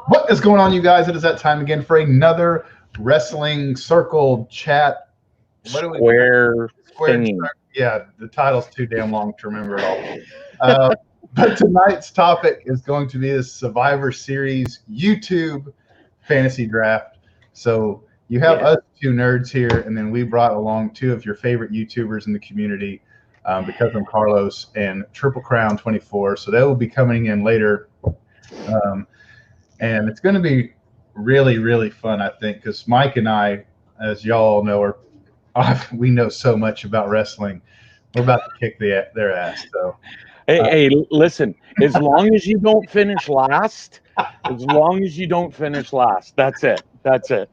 What is going on, you guys? It is that time again for another wrestling circle chat. What do we Square Square? thingy. Yeah, the title's too damn long to remember it all. But tonight's topic is going to be the Survivor Series YouTube fantasy draft. So you have us two nerds here, and then we brought along two of your favorite YouTubers in the community, because I'm Carlos and Triple Crown 24. So they will be coming in later. And it's going to be really, really fun, I think, because Mike and I, as y'all know, we know so much about wrestling. We're about to kick their ass. So, Hey, listen. As long as you don't finish last, that's it. That's it.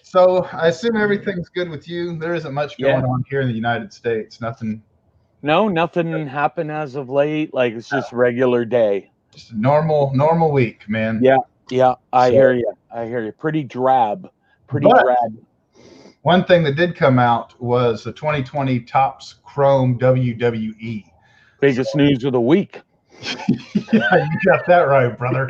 So I assume everything's good with you. There isn't much going on here in the United States. Nothing. No, nothing happened as of late. Like it's just regular day. Just a normal week, man. Yeah. I hear you. Pretty drab. Drab. One thing that did come out was the 2020 Topps Chrome WWE. Biggest news of the week. Yeah, you got that right, brother.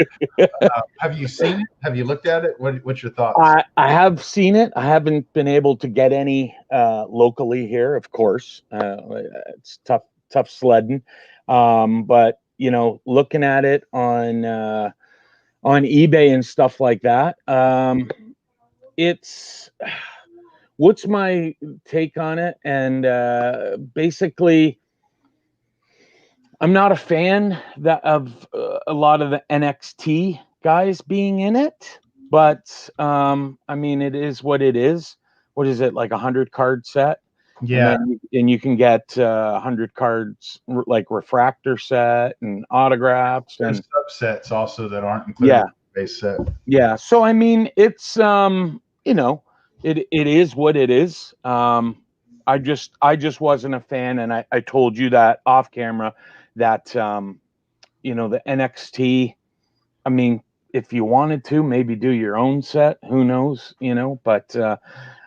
Have you seen it? Have you looked at it? What's your thoughts? I have seen it. I haven't been able to get any locally here, of course. It's tough sledding. But you know, looking at it on eBay and stuff like that, it's what's my take on it? And basically, I'm not a fan of a lot of the NXT guys being in it, but I mean, it is what it is. What is it, like 100 card set? Yeah, and you can get 100 cards like refractor set and autographs. There's and subsets also that aren't included in the base set. Yeah, so I mean, it's you know, it is what it is. I just wasn't a fan, and I told you that off camera that you know, the NXT, I mean, if you wanted to maybe do your own set, who knows, you know, but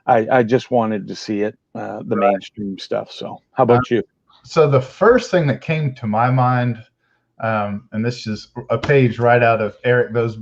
I just wanted to see it, the mainstream stuff. So how about you? So the first thing that came to my mind, and this is a page right out of Eric, those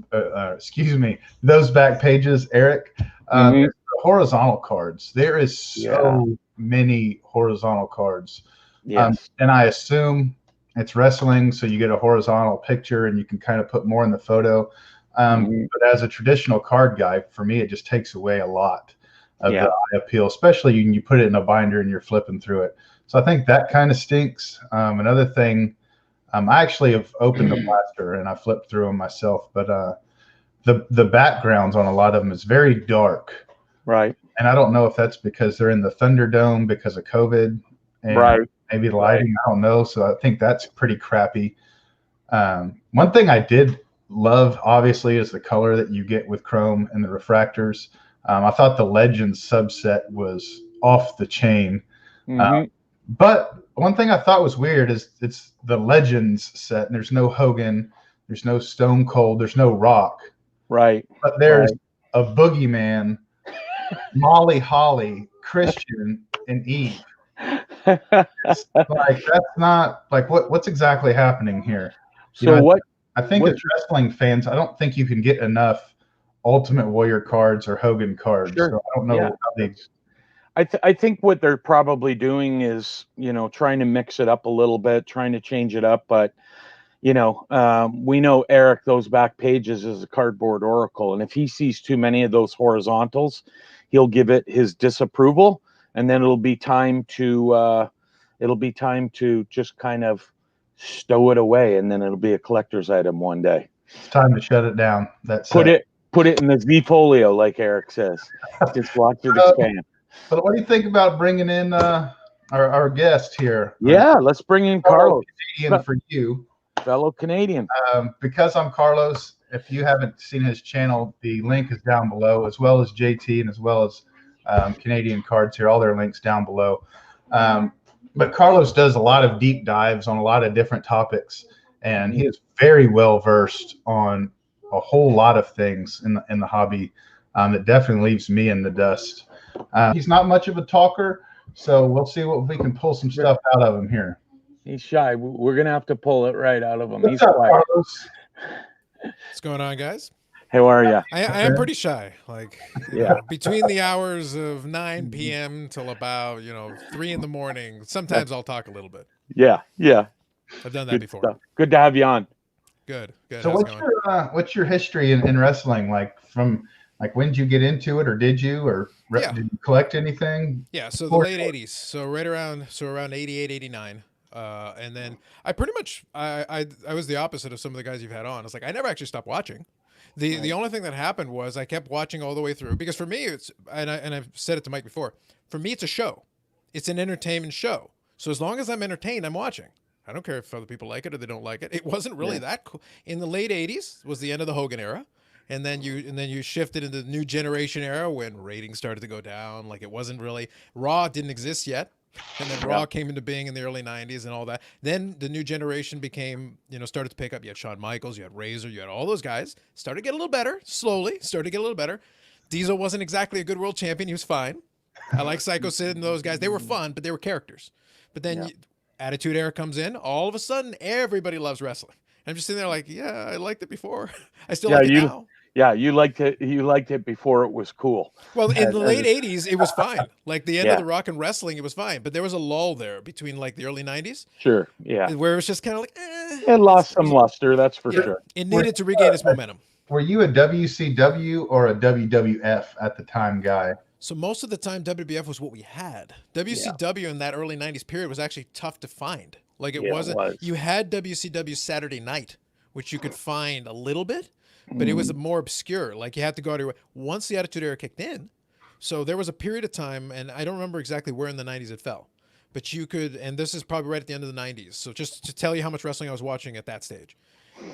back pages, Eric, the horizontal cards. There is so many horizontal cards. Yes. And I assume it's wrestling, so you get a horizontal picture and you can kind of put more in the photo. But as a traditional card guy, for me, it just takes away a lot of the eye appeal, especially when you put it in a binder and you're flipping through it. So I think that kind of stinks. Another thing, I actually have opened the blaster and I flipped through them myself, but the backgrounds on a lot of them is very dark. Right. And I don't know if that's because they're in the Thunderdome because of COVID. And maybe lighting, I don't know. So I think that's pretty crappy. One thing I did love, obviously, is the color that you get with Chrome and the refractors. I thought the Legends subset was off the chain. But one thing I thought was weird is it's the Legends set, and there's no Hogan, there's no Stone Cold, there's no Rock. Right. But there's a Boogeyman, Molly Holly, Christian, and Eve. Like, that's not like what's exactly happening here. I think as wrestling fans, I don't think you can get enough Ultimate Warrior cards or Hogan cards. Sure. So I don't know how they. I think what they're probably doing is, you know, trying to mix it up a little bit, trying to change it up. But, you know, we know Eric, those back pages, is a cardboard oracle. And if he sees too many of those horizontals, he'll give it his disapproval. And then it'll be time to just kind of stow it away. And then it'll be a collector's item one day. It's time to shut it down. Put it in the Z folio, like Eric says. Just watch it expand. But what do you think about bringing in our guest here? Yeah, let's bring in Carlos. Canadian for you. Fellow Canadian. Because I'm Carlos, if you haven't seen his channel, the link is down below, as well as JT and as well as Canadian Cards here. All their links down below. But Carlos does a lot of deep dives on a lot of different topics, and he is very well versed on a whole lot of things in the hobby that definitely leaves me in the dust. He's not much of a talker, so we'll see what we can pull some stuff out of him here. He's shy. We're gonna have to pull it right out of him. What's up, Carlos? What's going on, guys? How are you? I am pretty shy. Like, Yeah. between the hours of 9 p.m. till about 3 in the morning. Sometimes I'll talk a little bit. Yeah. I've done that Good before. stuff. Good to have you on. Good. So How's it going? what's your history in wrestling? Like when did you get into it, or did you, Yeah. did you collect anything? Yeah, so the late 80s. So around 88, 89. And then I pretty much I was the opposite of some of the guys you've had on. It's like I never actually stopped watching. The only thing that happened was I kept watching all the way through, because for me it's and I've said it to Mike before. For me it's a show. It's an entertainment show. So as long as I'm entertained, I'm watching. I don't care if other people like it or they don't like it. It wasn't really that cool. In the late 80s was the end of the Hogan era. And then you shifted into the new generation era when ratings started to go down. Like, it wasn't really, Raw didn't exist yet. And then Raw came into being in the early 90s and all that. Then the new generation became, started to pick up. You had Shawn Michaels, you had Razor, you had all those guys. Started to get a little better, slowly. Started to get a little better. Diesel wasn't exactly a good world champion. He was fine. I like Psycho Sid and those guys. They were fun, but they were characters. But then Attitude Era comes in. All of a sudden, everybody loves wrestling. I'm just sitting there like, yeah, I liked it before. I still like it now. Yeah, you liked it. You liked it before it was cool. Well, in the late 80s, it was fine. Like the end of the rock and wrestling, it was fine. But there was a lull there between like the early 90s. Sure, yeah. Where it was just kind of like, It lost some luster, that's for sure. It needed to regain its momentum. Were you a WCW or a WWF at the time guy? So most of the time, WWF was what we had. WCW in that early 90s period was actually tough to find. Like, it wasn't. You had WCW Saturday Night, which you could find a little bit. But it was more obscure. Like, you had to go to once the Attitude Era kicked in. So there was a period of time, and I don't remember exactly where in the 90s it fell. But you could, and this is probably right at the end of the 90s. So just to tell you how much wrestling I was watching at that stage.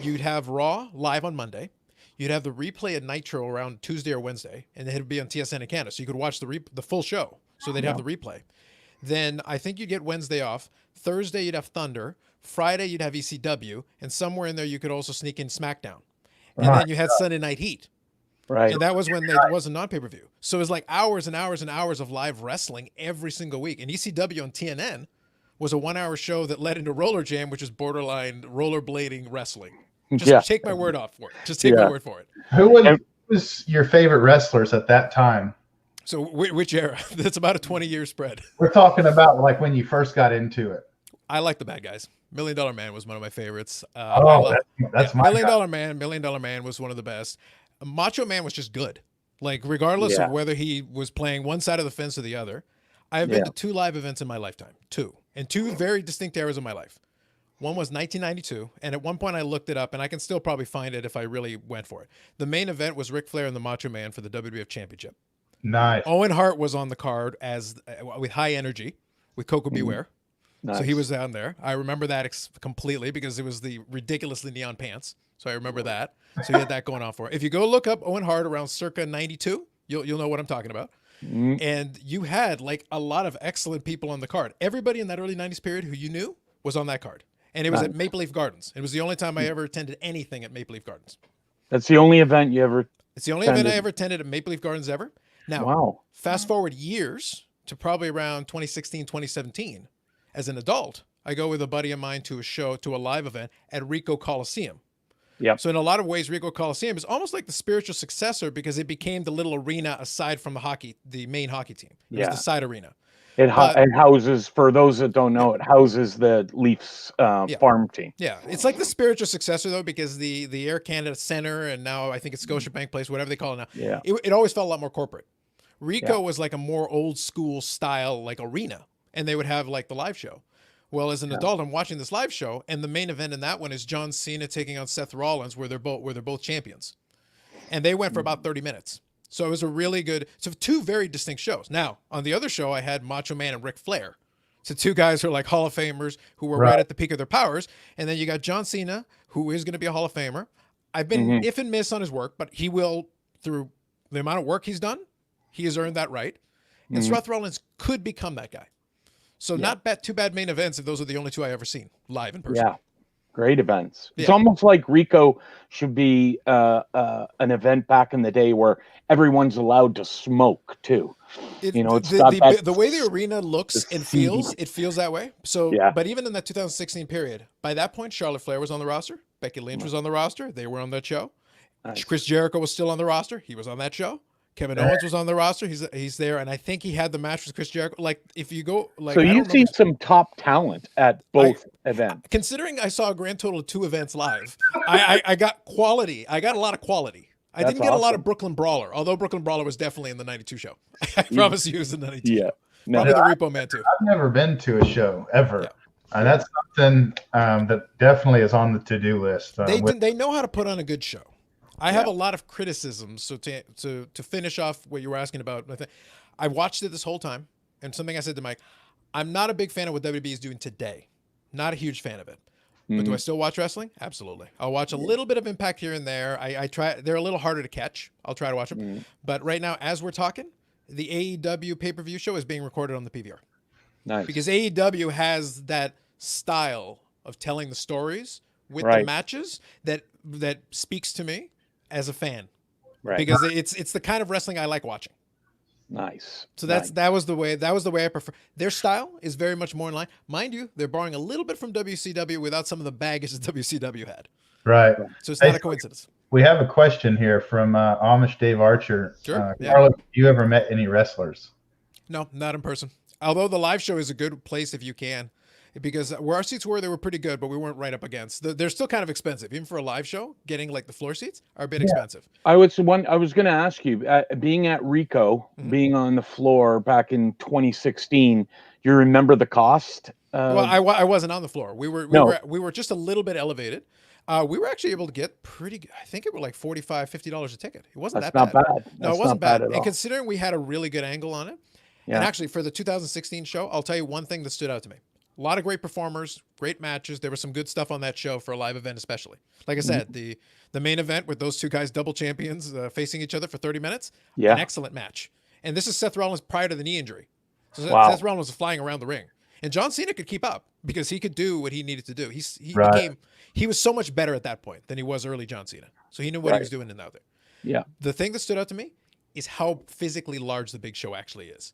You'd have Raw live on Monday. You'd have the replay at Nitro around Tuesday or Wednesday. And it would be on TSN in Canada. So you could watch the full show. So they'd have the replay. Then I think you'd get Wednesday off. Thursday you'd have Thunder. Friday you'd have ECW. And somewhere in there you could also sneak in SmackDown. And then you had Sunday Night Heat. Right. And that was when there was a non-pay-per-view. So it was like hours and hours and hours of live wrestling every single week. And ECW on TNN was a 1-hour show that led into Roller Jam, which is borderline rollerblading wrestling. Just take my word off for it. Just take my word for it. Who was your favorite wrestlers at that time? So which era? That's about a 20-year spread. We're talking about like when you first got into it. I like the bad guys. $1 Million Man was one of my favorites. That's my $1 Million Man was one of the best. Macho Man was just good. Like, regardless of whether he was playing one side of the fence or the other. I have been to 2 live events in my lifetime. 2. And 2 very distinct eras of my life. One was 1992, and at one point I looked it up, and I can still probably find it if I really went for it. The main event was Ric Flair and the Macho Man for the WWF Championship. Nice. Owen Hart was on the card with High Energy, with Coco Beware. Nice. So he was down there. I remember that completely because it was the ridiculously neon pants. So I remember that. So he had that going on for it. If you go look up Owen Hart around circa 92, you'll know what I'm talking about. And you had like a lot of excellent people on the card. Everybody in that early 90s period who you knew was on that card. And it was at Maple Leaf Gardens. It was the only time I ever attended anything at Maple Leaf Gardens. That's the only event you ever It's the only event I ever attended at Maple Leaf Gardens ever. Now, fast forward years to probably around 2016, 2017. As an adult, I go with a buddy of mine to a live event at Rico Coliseum. Yep. So in a lot of ways, Rico Coliseum is almost like the spiritual successor because it became the little arena aside from the main hockey team. It was the side arena. It houses, for those that don't know, it houses the Leafs farm team. Yeah, it's like the spiritual successor, though, because the Air Canada Center, and now I think it's Scotiabank Place, whatever they call it now, it always felt a lot more corporate. Rico was like a more old school style, like arena, and they would have like the live show. Well, as an adult, I'm watching this live show, and the main event in that one is John Cena taking on Seth Rollins, where they're both champions, and they went for about 30 minutes. So it was a really good. So 2 very distinct shows. Now on the other show, I had Macho Man and Ric Flair, so 2 guys who are like Hall of Famers who were right at the peak of their powers, and then you got John Cena, who is going to be a Hall of Famer. I've been if and miss on his work, but he will, through the amount of work he's done, he has earned that right. And Seth Rollins could become that guy. So not too bad main events if those are the only 2 I ever seen live in person. Yeah, great events. It's almost like Rico should be an event back in the day where everyone's allowed to smoke too. It's the way the arena looks and feels, it feels that way. So, but even in that 2016 period, by that point, Charlotte Flair was on the roster. Becky Lynch was on the roster. They were on that show. Nice. Chris Jericho was still on the roster. He was on that show. Kevin Owens was on the roster. He's there, and I think he had the match with Chris Jericho. Like, if you go, like, So I don't you've seen remember- some top talent at both events. Considering I saw a grand total of 2 events live, I got quality. I got a lot of quality. I That's didn't get a lot awesome. of Brooklyn Brawler, although Brooklyn Brawler was definitely in the 92 show. I promise you it was the 92 Yeah. show. No, Probably the Repo Man too. I've never been to a show ever. Yeah. And that's something that definitely is on the to-do list. They know how to put on a good show. I have a lot of criticisms. So to finish off what you were asking about, I watched it this whole time, and something I said to Mike, I'm not a big fan of what WWE is doing today. Not a huge fan of it. But do I still watch wrestling? Absolutely. I'll watch a little bit of Impact here and there. I try. They're a little harder to catch. I'll try to watch them. But right now, as we're talking, the AEW pay-per-view show is being recorded on the PVR. Nice. Because AEW has that style of telling the stories with the Right. matches that speaks to me as a fan. Right. Because it's the kind of wrestling I like watching. Nice. So that was the way I prefer. Their style is very much more in line. Mind you, they're borrowing a little bit from WCW without some of the baggage that WCW had. Right. So it's not a coincidence. We have a question here from Amish Dave Archer. Sure, yeah. Carlos, have you ever met any wrestlers? No, not in person. Although the live show is a good place if you can, because where our seats were, they were pretty good, but we weren't right up against. They're still kind of expensive, even for a live show. Getting like the floor seats are a bit expensive. I was going to ask you, being at Rico, being on the floor back in 2016, you remember the cost? Well, I wasn't on the floor. We were just a little bit elevated. We were actually able to get pretty good. I think it were like $45, $50 a ticket. It wasn't That's that not bad. bad. No, That's it wasn't not bad bad. at And all. considering we had a really good angle on it, and actually for the 2016 show, I'll tell you one thing that stood out to me. A lot of great performers, great matches. There was some good stuff on that show for a live event, especially. Like I said, the main event with those two guys, double champions, facing each other for 30 minutes, an excellent match. And this is Seth Rollins prior to the knee injury. So Seth Rollins was flying around the ring. And John Cena could keep up because he could do what he needed to do. He was so much better at that point than he was early John Cena. So he knew what he was doing in out there. Yeah. The thing that stood out to me is how physically large the Big Show actually is.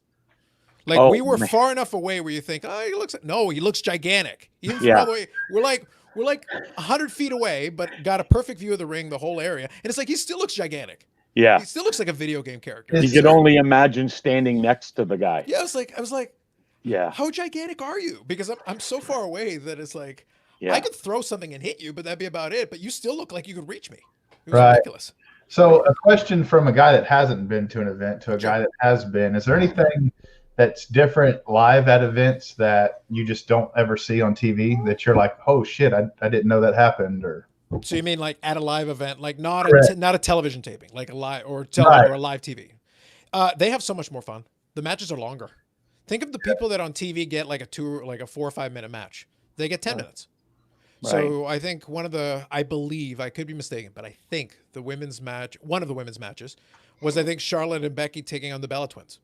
Like we were far enough away where you think, oh, he looks gigantic. Even from all the way, we're like 100 feet away, but got a perfect view of the ring, the whole area, and it's like he still looks gigantic. Yeah. He still looks like a video game character. You could only imagine standing next to the guy. Yeah, I was like, yeah. How gigantic are you? Because I'm so far away that it's like Yeah. I could throw something and hit you, but that'd be about it. But you still look like you could reach me. It was ridiculous. So a question from a guy that hasn't been to an event to a guy that has been. Is there anything that's different live at events that you just don't ever see on TV that you're like, oh shit, I didn't know that happened? Or So you mean like at a live event, like not a television taping, like a live or a live TV? They have so much more fun. The matches are longer. Think of the people that on TV get like a 4 or 5 minute match. They get 10 minutes. So I think I believe, I could be mistaken, but I think one of the women's matches was, I think, Charlotte and Becky taking on the Bella Twins.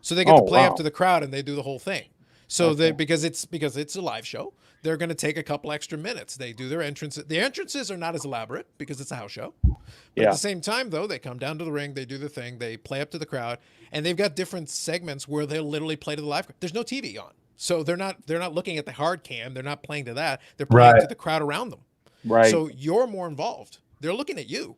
So they get to play up to the crowd and they do the whole thing. So because it's a live show, they're going to take a couple extra minutes. They do their entrances. The entrances are not as elaborate because it's a house show. But at the same time, though, they come down to the ring, they do the thing, they play up to the crowd, and they've got different segments where they'll literally play to the live crowd. There's no TV on. So they're not looking at the hard cam. They're not playing to that. They're playing to the crowd around them. Right. So you're more involved. They're looking at you.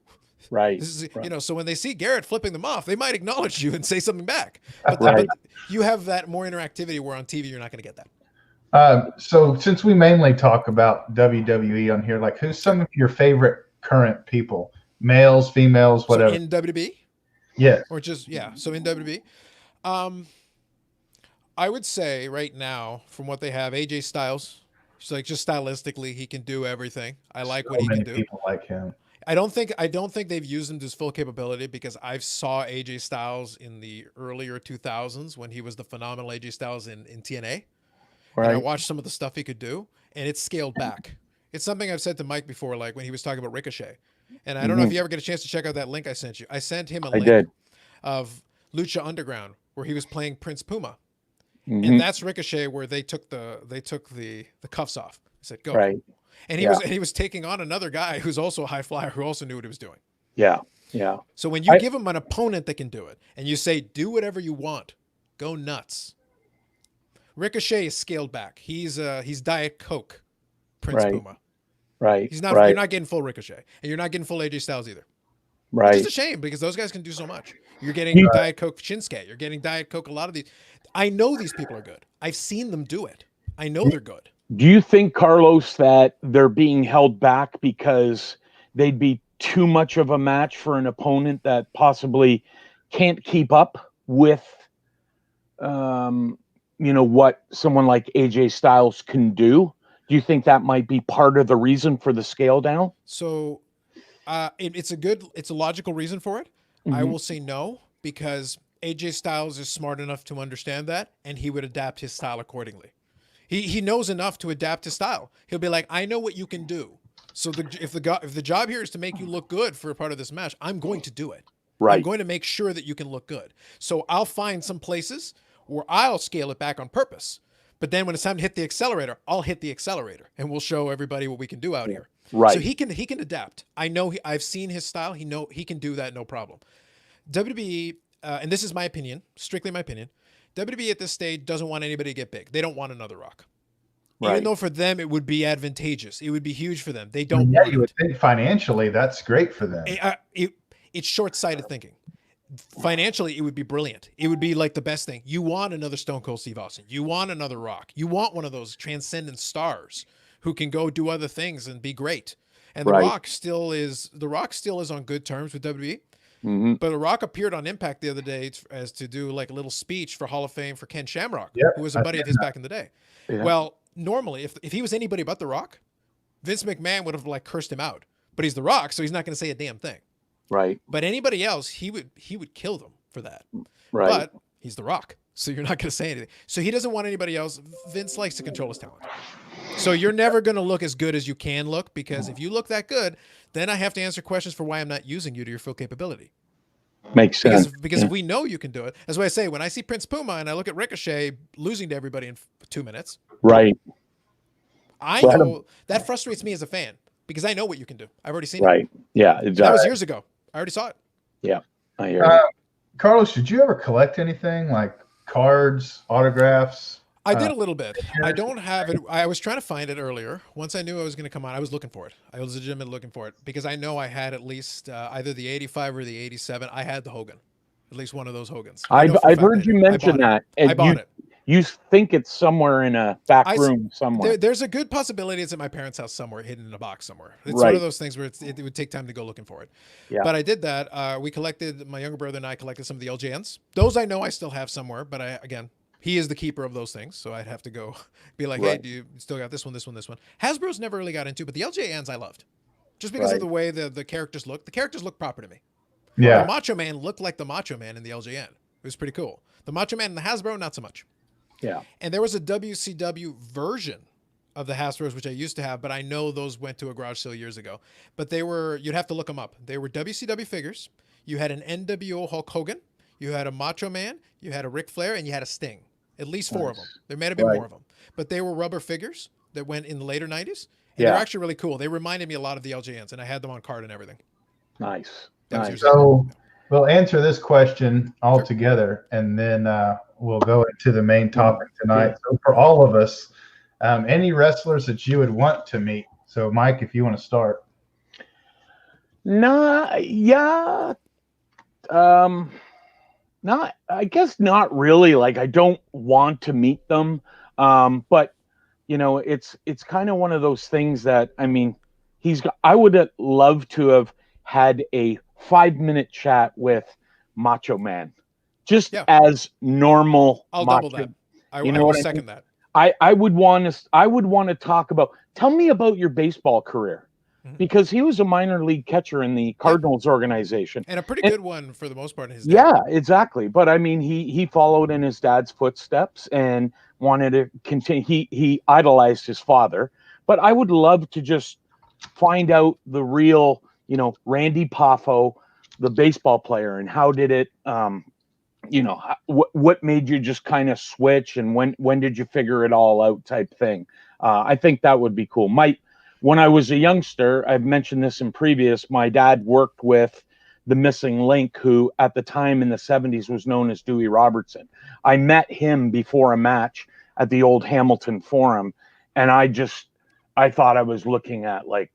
Right. This is, so when they see Garrett flipping them off, they might acknowledge you and say something back. But you have that more interactivity where on TV you're not going to get that. So since we mainly talk about WWE on here, like who's some of your favorite current people? Males, females, whatever. So in WWE? Yeah. Or just, so in WWE. I would say right now, from what they have, AJ Styles, it's like just stylistically, he can do everything. I like what he can do. People like him. I don't think they've used him to his full capability, because I saw AJ Styles in the earlier 2000s when he was the phenomenal AJ Styles in TNA. And I watched some of the stuff he could do, and it's scaled back. It's something I've said to Mike before, like when he was talking about Ricochet. And I don't know if you ever get a chance to check out that link I sent you. I sent him a link of Lucha Underground where he was playing Prince Puma. And that's Ricochet, where they took the cuffs off. I said, go. Right. And he was taking on another guy who's also a high flyer who also knew what he was doing. Yeah. Yeah. So when you give him an opponent that can do it, and you say, do whatever you want, go nuts. Ricochet is scaled back. He's Diet Coke, Prince Puma. Right. He's not. Right. You're not getting full Ricochet, and you're not getting full AJ Styles either. Right. Which is a shame because those guys can do so much. You're getting Diet Coke Shinsuke. You're getting Diet Coke. A lot of these. I know these people are good. I've seen them do it. I know they're good. Do you think, Carlos, that they're being held back because they'd be too much of a match for an opponent that possibly can't keep up with, what someone like AJ Styles can do? Do you think that might be part of the reason for the scale down? So, it's a logical reason for it. I will say no, because AJ Styles is smart enough to understand that, and he would adapt his style accordingly. He knows enough to adapt his style. He'll be like, I know what you can do. So if the job here is to make you look good for a part of this match, I'm going to do it. Right. I'm going to make sure that you can look good. So I'll find some places where I'll scale it back on purpose. But then when it's time to hit the accelerator, I'll hit the accelerator, and we'll show everybody what we can do out here. Right. So he can adapt. I know I've seen his style. He can do that, no problem. WWE, and this is my opinion, strictly my opinion. WWE at this stage doesn't want anybody to get big. They don't want another Rock. Right. Even though for them it would be advantageous. It would be huge for them. They don't Yeah, want you would it. think financially that's great for them. It's short-sighted thinking. Financially, it would be brilliant. It would be like the best thing. You want another Stone Cold Steve Austin. You want another Rock. You want one of those transcendent stars who can go do other things and be great. And The Rock still is on good terms with WWE. But The Rock appeared on Impact the other day as to do like a little speech for Hall of Fame for Ken Shamrock, who was a buddy of his back in the day. Yeah. Well, normally, if he was anybody but The Rock, Vince McMahon would have like cursed him out. But he's The Rock, so he's not going to say a damn thing. Right. But anybody else, he would kill them for that. Right. But he's The Rock, so you're not going to say anything. So he doesn't want anybody else. Vince likes to control his talent. So you're never going to look as good as you can look, because if you look that good, then I have to answer questions for why I'm not using you to your full capability. Makes sense. Because if we know you can do it, that's why I say when I see Prince Puma and I look at Ricochet losing to everybody in 2 minutes, right? I know that frustrates me as a fan because I know what you can do. I've already seen it. Right. Yeah. Exactly. That was years ago. I already saw it. Yeah. I hear you. Carlos, did you ever collect anything like cards, autographs? I did a little bit. I don't have it. I was trying to find it earlier. Once I knew I was going to come on, I was looking for it. I was legitimately looking for it because I know I had at least either the 85 or the 87. I had the Hogan, at least one of those Hogans. I've heard you mention that. I bought it. You think it's somewhere in a back room somewhere. There's a good possibility it's at my parents' house somewhere, hidden in a box somewhere. It's one of those things where it would take time to go looking for it. Yeah. But I did that. My younger brother and I collected some of the LJNs. Those I know I still have somewhere, but he is the keeper of those things, so I'd have to go be like, hey, do you still got this one, this one, this one? Hasbro's never really got into, but the LJNs I loved. Just because of the way the characters look. The characters look proper to me. Yeah. The Macho Man looked like the Macho Man in the LJN. It was pretty cool. The Macho Man in the Hasbro, not so much. Yeah. And there was a WCW version of the Hasbros, which I used to have, but I know those went to a garage sale years ago. But you'd have to look them up. They were WCW figures. You had an NWO Hulk Hogan. You had a Macho Man. You had a Ric Flair, and you had a Sting. At least 4 of them. There may have been more of them. But they were rubber figures that went in the later 90s. And they're actually really cool. They reminded me a lot of the LJNs, and I had them on card and everything. Nice. So we'll answer this question all together, and then we'll go into the main topic tonight. So for all of us, any wrestlers that you would want to meet? So Mike, if you want to start. I guess not really. Like, I don't want to meet them. But it's kind of one of those things that, I mean, I would love to have had a 5-minute chat with Macho Man, just as normal. I'll Macho. double that. I will second that. I would want to talk about, tell me about your baseball career. Because he was a minor league catcher in the Cardinals organization. And a pretty good one for the most part in his day. Yeah, exactly. But I mean, he followed in his dad's footsteps and wanted to continue. He idolized his father. But I would love to just find out the real, Randy Poffo, the baseball player, and how did it, what made you just kind of switch, and when did you figure it all out type thing. I think that would be cool. When I was a youngster, I've mentioned this in previous, my dad worked with the missing link, who at the time in the 70s was known as Dewey Robertson. I met him before a match at the old Hamilton Forum, and I thought I was looking at like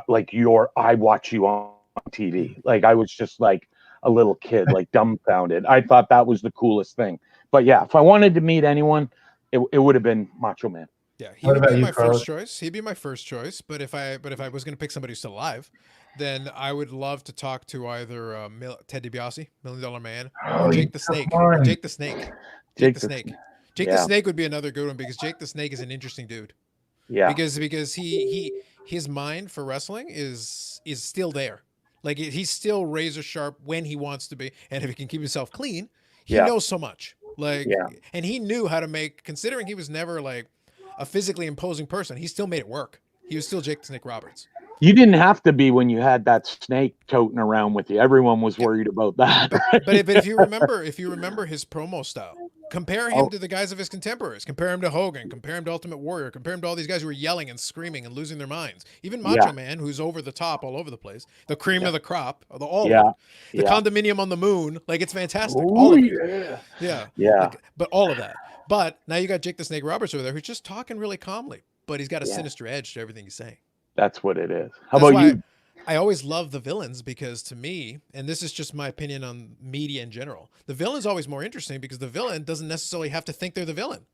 like I watch you on TV. Like I was just like a little kid, like dumbfounded. I thought that was the coolest thing. But yeah, if I wanted to meet anyone, it would have been Macho Man. Yeah, he What would about be you, my Carlos? first choice. He'd be my first choice. But if I was going to pick somebody who's still alive, then I would love to talk to either Ted DiBiase, $1 Million Man, or Oh, Jake you the Snake. took mine. Jake the Snake. Jake the Snake. Jake the Yeah. Snake would be another good one because Jake the Snake is an interesting dude. Yeah. Because his mind for wrestling is still there. Like he's still razor sharp when he wants to be, and if he can keep himself clean, he Yeah. knows so much. Like, Yeah. and he knew how to make. Considering he was never like a physically imposing person, he still made it work. He was still Jake the Snake Roberts. You didn't have to be when you had that snake toting around with you. Everyone was worried about that. But if you remember his promo style, compare him to the guys of his contemporaries. Compare him to Hogan. Compare him to Ultimate Warrior. Compare him to all these guys who were yelling and screaming and losing their minds. Even Macho Man, who's over the top all over the place. The cream of the crop. All of it. The condominium on the moon. Like it's fantastic. Ooh, all of it. Yeah. Yeah. But all of that. But now you got Jake the Snake Roberts over there who's just talking really calmly, but he's got a sinister edge to everything he's saying. That's what it is. How about you? I always love the villains because to me, and this is just my opinion on media in general, the villain's always more interesting because the villain doesn't necessarily have to think they're the villain.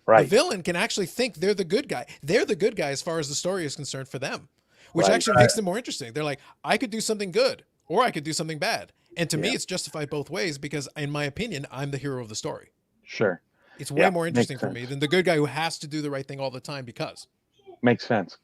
Right. The villain can actually think they're the good guy. They're the good guy as far as the story is concerned for them, which actually makes them more interesting. They're like, I could do something good or I could do something bad. And to me, it's justified both ways because in my opinion, I'm the hero of the story. Sure. It's way more interesting for me than the good guy who has to do the right thing all the time because. Makes sense.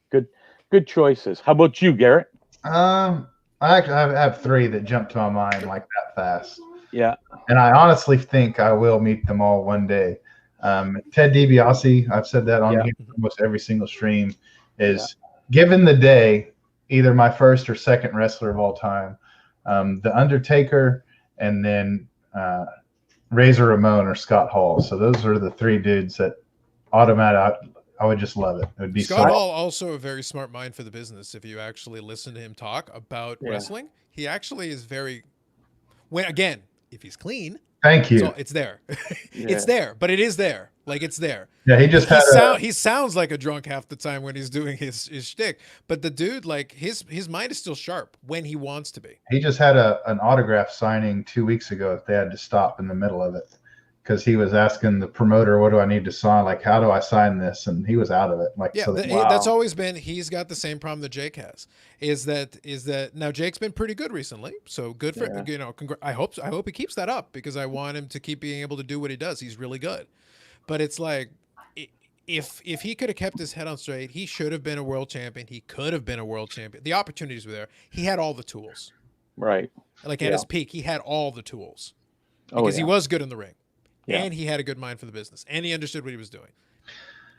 Good choices. How about you, Garrett? I have three that jump to my mind like that fast. Yeah. And I honestly think I will meet them all one day. Ted DiBiase, I've said that on here almost every single stream, is given the day, either my first or second wrestler of all time. The Undertaker and then Razor Ramon or Scott Hall. So those are the three dudes that automatic. I would just love it. It would be Scott Hall, also a very smart mind for the business. If you actually listen to him talk about wrestling, he actually is very. If he's clean, thank you. It's there. It's there, but it is there. Like it's there. Yeah, he sounds like a drunk half the time when he's doing his shtick, but the dude, like his mind is still sharp when he wants to be. He just had an autograph signing 2 weeks ago. If they had to stop in the middle of it. Because he was asking the promoter, what do I need to sign? Like, how do I sign this? And he was out of it. Like, that's always been, he's got the same problem that Jake has, is that now Jake's been pretty good recently. So good for, I hope he keeps that up because I want him to keep being able to do what he does. He's really good. But it's like, if he could have kept his head on straight, he should have been a world champion. He could have been a world champion. The opportunities were there. He had all the tools. Right. Like at his peak, he had all the tools because he was good in the ring. Yeah. And he had a good mind for the business, and he understood what he was doing.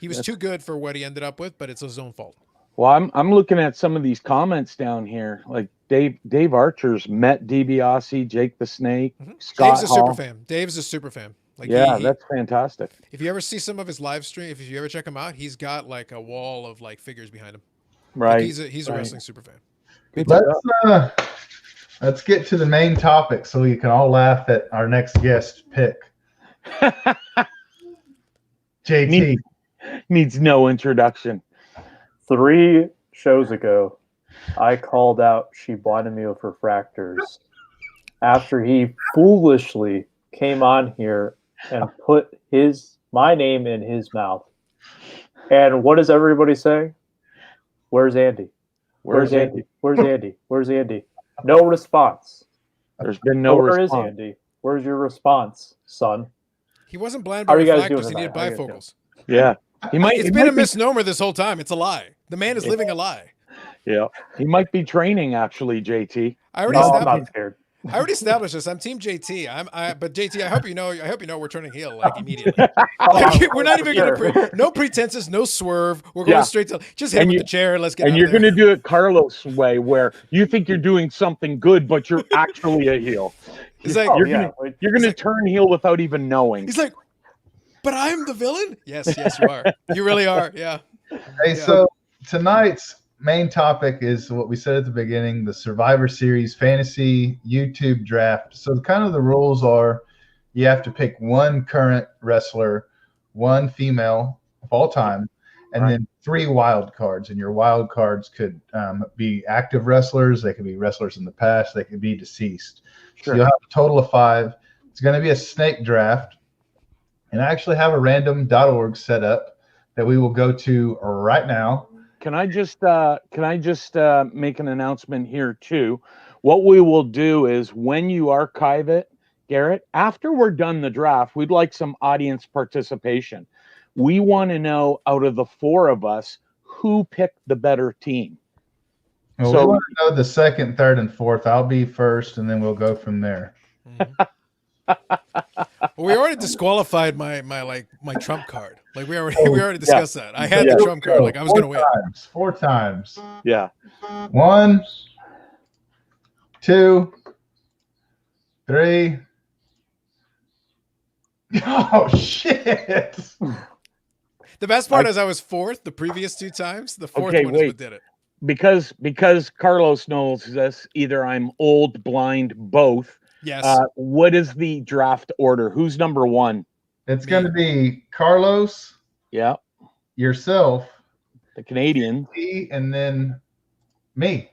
He was too good for what he ended up with, but it's his own fault. Well, I'm looking at some of these comments down here. Like Dave Archer's met DiBiase, Jake the Snake, Scott Dave's a Hall. super fan. Dave's a super fan. Like that's fantastic. If you ever see some of his live stream, if you ever check him out, he's got like a wall of like figures behind him. Right. Like he's a wrestling super fan. Let's get to the main topic so you can all laugh at our next guest pick. JT needs no introduction. 3 shows ago, I called out Shibanamio for fractors after he foolishly came on here and put my name in his mouth. And what does everybody say? Where's Andy? Where's Andy? Where's Andy? Where's Andy? No response. There's been no response. Where is Andy? Where's your response, son? He wasn't blind by reflectors. He needed bifocals. Yeah. It's been a misnomer this whole time. It's a lie. The man is living a lie. Yeah. He might be training, actually, JT. I'm not scared. I already established this. I'm Team JT. But JT, I hope you know we're turning heel like immediately. Like, we're not even gonna no pretenses, no swerve. We're going straight to just hit him with the chair. Let's get. And you're gonna do it Carlos' way, where you think you're doing something good, but you're actually a heel. He's like, you're gonna turn heel without even knowing. He's like, but I'm the villain. Yes, you are. You really are. Yeah. Hey, so tonight's main topic is what we said at the beginning, the Survivor Series fantasy YouTube draft. So kind of the rules are you have to pick one current wrestler, one female of all time, and Right. then 3 wild cards. And your wild cards could be active wrestlers. They could be wrestlers in the past. They could be deceased. Sure. So you'll have a total of 5. It's going to be a snake draft. And I actually have a random.org set up that we will go to right now. Can I just make an announcement here too? What we will do is when you archive it, Garrett, after we're done the draft, we'd like some audience participation. We want to know out of the 4 of us who picked the better team. Well, So- we want to know the 2nd, 3rd, and 4th. I'll be first, and then we'll go from there. Well, we already disqualified my trump card. Like we already discussed that. I had the trump card. Like I was going to win. 4 times. Yeah. 1, 2, 3. Oh shit! The best part is I was 4th the previous 2 times. The 4th Okay, one is wait. what did it. Because Carlos knows this, either I'm old, blind, both. Yes. What is the draft order? Who's number 1? It's going to be Carlos, Yeah, yourself, the Canadian. and then me.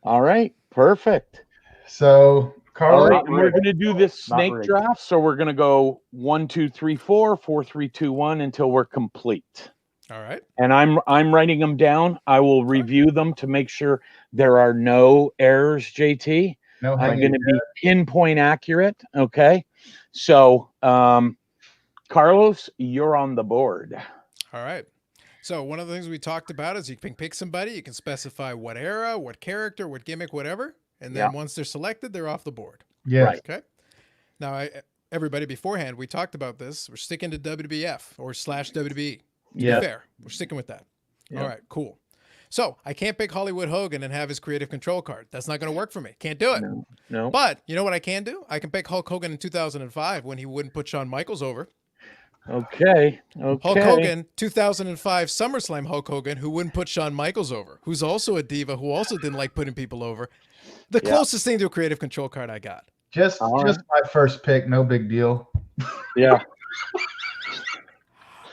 All right, perfect. So All Carlos, right, and we're going to do this Not snake rigged. draft. So we're going to go 1, 2, 3, 4, 4, 3, 2, 1 until we're complete. All right. And I'm writing them down. I will review them to make sure there are no errors, JT. no I'm hanging going to be pinpoint accurate. Okay. So, Carlos, you're on the board. All right. So one of the things we talked about is you can pick somebody. You can specify what era, what character, what gimmick, whatever. And then once they're selected, they're off the board. Yes. Right. Okay. Now, everybody beforehand, we talked about this. We're sticking to WWF or /WWE. To Yeah. be fair, we're sticking with that. Yeah. All right, cool. So I can't pick Hollywood Hogan and have his creative control card. That's not going to work for me. Can't do it. No. But you know what I can do? I can pick Hulk Hogan in 2005 when he wouldn't put Shawn Michaels over. Okay. Hulk Hogan, 2005 SummerSlam Hulk Hogan, who wouldn't put Shawn Michaels over, who's also a diva, who also didn't like putting people over. The closest thing to a creative control card I got. Just my first pick, no big deal. Yeah.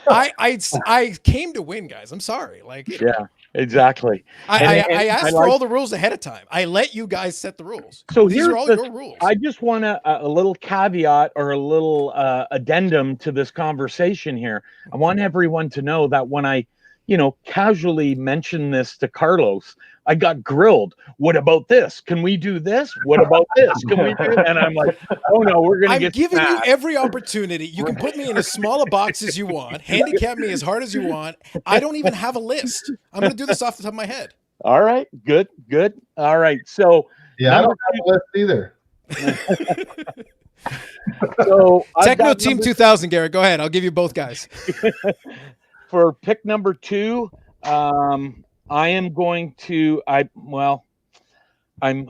I came to win, guys. I'm sorry. Like, Yeah. Exactly. I And asked I for like- all the rules ahead of time. I let you guys set the rules. So These here's are all the- your rules. I just want a little caveat or a little addendum to this conversation here. I want everyone to know that when I, casually mention this to Carlos, I got grilled. What about this? Can we do this? What about this? Can we do? And I'm like, oh no, we're gonna I'm get giving you smashed. every opportunity. You can put me in as small a box as you want, handicap me as hard as you want. I don't even have a list. I'm going to do this off the top of my head. All right, good. All right, so Yeah, I Number don't have a list either. I've Techno got Team number- 2000, Garrett. Go ahead. I'll give you both guys. for pick number 2. I am going to. I'm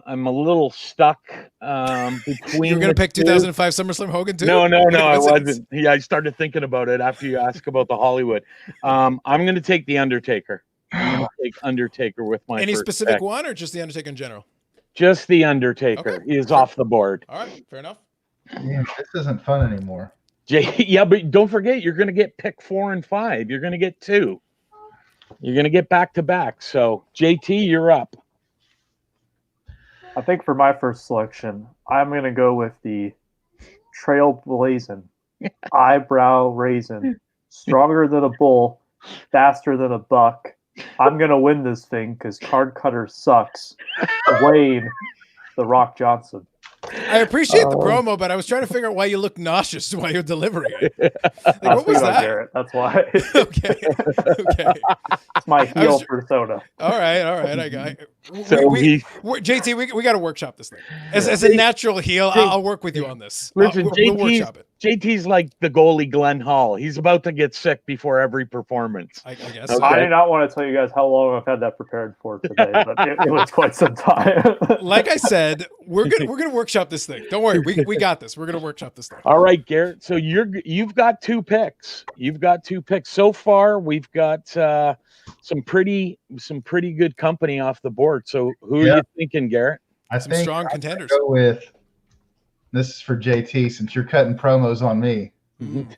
a little stuck between. You're going to the pick two. 2005 SummerSlam Hogan too? No, I Coincidence. wasn't. Yeah, I started thinking about it after you asked about the Hollywood. I'm going to take the Undertaker. I'm going to take Undertaker with my Any first specific pick. one or just the Undertaker in general? Just the Undertaker. Okay. He is off the board. All right, fair enough. Damn, this isn't fun anymore. Yeah, but don't forget, you're going to get pick 4 and 5. You're going to get 2. You're going to get back to back. So, JT, you're up. I think for my first selection, I'm going to go with the trailblazing, eyebrow raisin, stronger than a bull, faster than a buck. I'm going to win this thing because Card Cutter sucks. Wayne, The Rock Johnson. I appreciate the promo, but I was trying to figure out why you look nauseous while you're delivering it. Like, I what was on that? Garrett. That's why. Okay. It's my I heel was- persona. All right. I got it. So JT, we got to workshop this thing. As a natural heel, I'll work with you on this. Listen, We'll workshop it. JT's like the goalie Glenn Hall. He's about to get sick before every performance. I guess. Okay. I do not want to tell you guys how long I've had that prepared for today, but it was quite some time. Like I said, we're gonna workshop this thing. Don't worry, we got this. We're gonna workshop this thing. All right, Garrett. So you've got 2 picks. You've got 2 picks so far. We've got some pretty good company off the board. So who are you thinking, Garrett? I Some think strong I'm gonna contenders. Go with this is for JT since you're cutting promos on me. Stone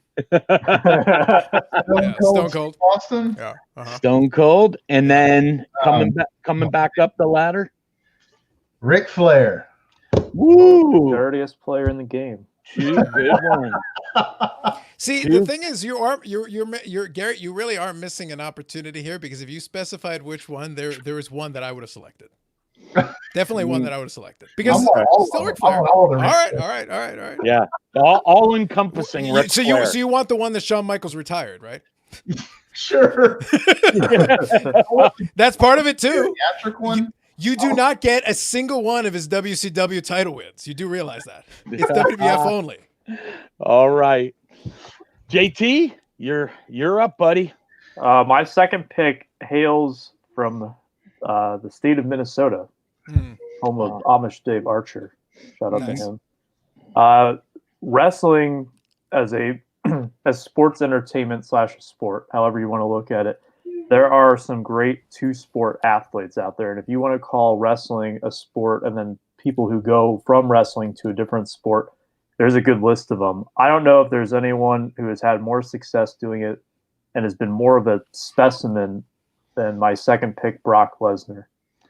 Cold. Austin. Yeah. Stone Cold, and Yeah. then coming back up the ladder. Ric Flair. Woo! Dirtiest player in the game. Two good ones. See, the thing is, you're Garrett. You really are missing an opportunity here, because if you specified which one, there is one that I would have selected. Definitely one that I would have selected, because it's still Ric Flair. All right. Yeah, all encompassing. So you want the one that Shawn Michaels retired, right? Sure. That's part of it too. Theatric one. You do not get a single one of his WCW title wins. You do realize that. It's WWF only. All right. JT, you're up, buddy. My second pick hails from the state of Minnesota, home of Amish Dave Archer. Shout out to him. Wrestling as as sports entertainment / sport, however you want to look at it, there are some great two-sport athletes out there. And if you want to call wrestling a sport, and then people who go from wrestling to a different sport, there's a good list of them. I don't know if there's anyone who has had more success doing it and has been more of a specimen than my second pick, Brock Lesnar.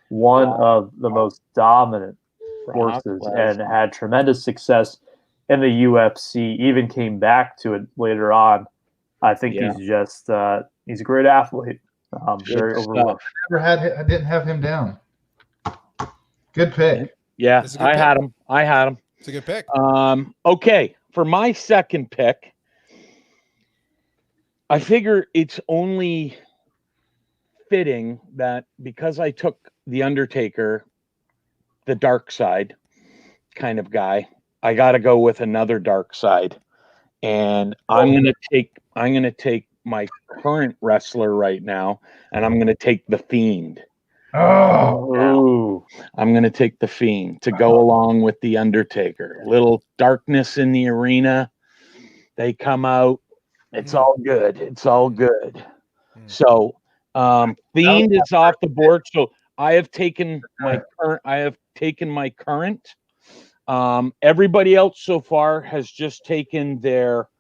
One of the most dominant forces and had tremendous success in the UFC, even came back to it later on. I think he's just he's a great athlete. Very overlooked. I didn't have him down. Good pick. Yeah, I had him. It's a good pick. Okay, for my second pick, I figure it's only fitting that because I took the Undertaker, the dark side kind of guy, I got to go with another dark side, and I'm gonna take my current wrestler right now, and I'm gonna take the Fiend. Oh, I'm going to take the Fiend to go along with the Undertaker. Little darkness in the arena. They come out. It's all good. It's all good. So Fiend is off the board. So I have taken my current. Everybody else so far has just taken their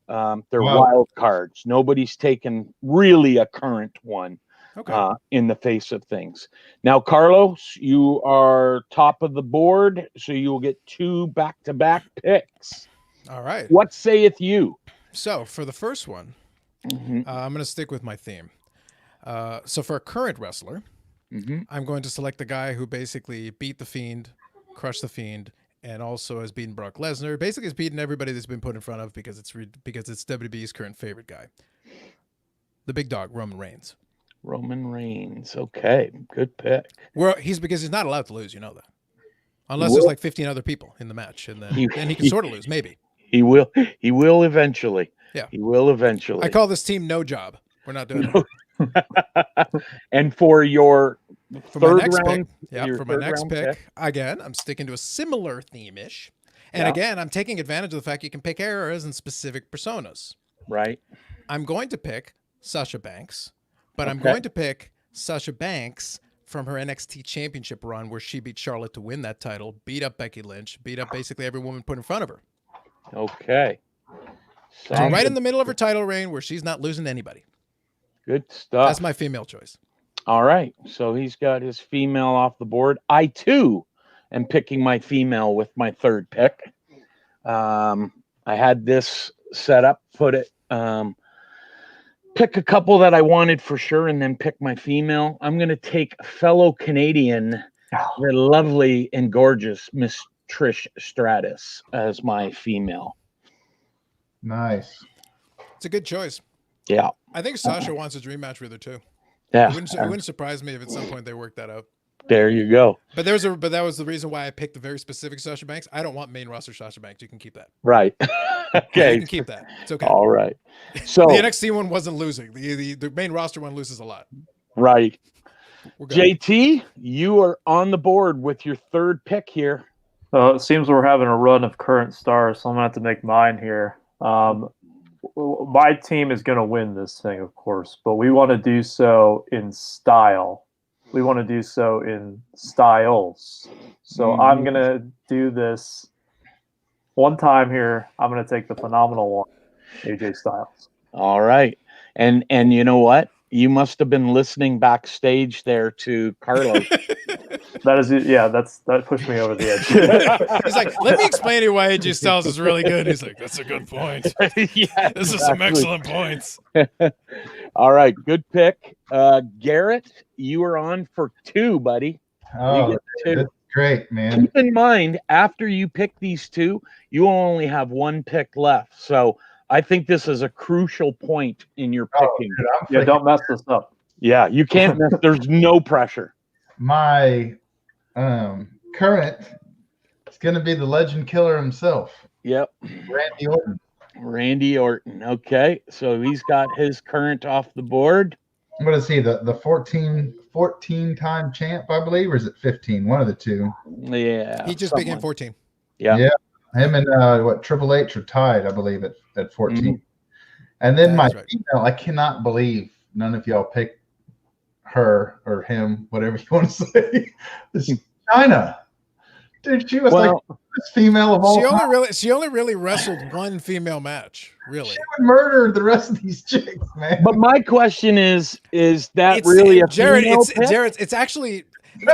wild cards. Nobody's taken really a current one. Okay. In the face of things. Now, Carlos, you are top of the board, so you will get 2 back-to-back picks. All right. What saith you? So for the first one, I'm going to stick with my theme. So for a current wrestler, I'm going to select the guy who basically beat the Fiend, crushed the Fiend, and also has beaten Brock Lesnar. Basically, has beaten everybody that's been put in front of because it's WWE's current favorite guy. The big dog, Roman Reigns. Roman Reigns. Okay, good pick. Well, because he's not allowed to lose, you know that. Unless there's like 15 other people in the match, and then he can sort of lose, maybe. He will eventually. Yeah. He will eventually. I call this team no job. We're not doing it. And for your my next round, pick, for my next pick, again, I'm sticking to a similar theme-ish. And again, I'm taking advantage of the fact you can pick eras and specific personas. Right. I'm going to pick Sasha Banks. But I'm going to pick Sasha Banks from her NXT championship run, where she beat Charlotte to win that title, beat up Becky Lynch, beat up basically every woman put in front of her. Okay. So right in the middle of her title reign, where she's not losing to anybody. Good stuff. That's my female choice. All right. So he's got his female off the board. I, too, am picking my female with my third pick. I had this set up, pick a couple that I wanted for sure, and then pick my female. I'm going to take fellow Canadian, the lovely and gorgeous Miss Trish Stratus as my female. Nice. It's a good choice. Yeah. I think Sasha wants a dream match with her too. Yeah. It wouldn't surprise me if at some point they worked that out. There you go. But that was the reason why I picked the very specific Sasha Banks. I don't want main roster Sasha Banks. You can keep that. Right. Okay. You can keep that. It's okay. All right. So the NXT one wasn't losing. The main roster one loses a lot. Right. JT, you are on the board with your third pick here. It seems we're having a run of current stars, so I'm going to have to make mine here. My team is going to win this thing, of course, but we want to do so in style. We want to do so in styles. So I'm going to do this one time here. I'm going to take the phenomenal one, AJ Styles. All right. And you know what? You must have been listening backstage there to Carlos. That is, that pushed me over the edge. He's like, let me explain to you why AJ Styles is really good. He's like, that's a good point. Yeah, This is some excellent points. All right, good pick. Garrett, you are on for 2, buddy. Oh, get 2. that's great, man. Keep in mind, after you pick these 2, you only have 1 pick left. So I think this is a crucial point in your picking. Dude, Don't mess this up. Yeah, you can't miss. There's no pressure. My current is going to be the legend killer himself. Yep. Randy Orton. Randy Orton. Okay, so he's got his current off the board. What is he? The 14-time champ, I believe, or is it 15? One of the two. Yeah. He just began 14. Yeah. Him and Triple H are tied, I believe, at 14. Mm-hmm. And then my female, I cannot believe none of y'all picked her or him, whatever you want to say. It's China. Dude, she was like this female of all time. She only really wrestled one female match, really. She would murder the rest of these chicks, man. But my question is that really a Jared, female pick? Jared, it's actually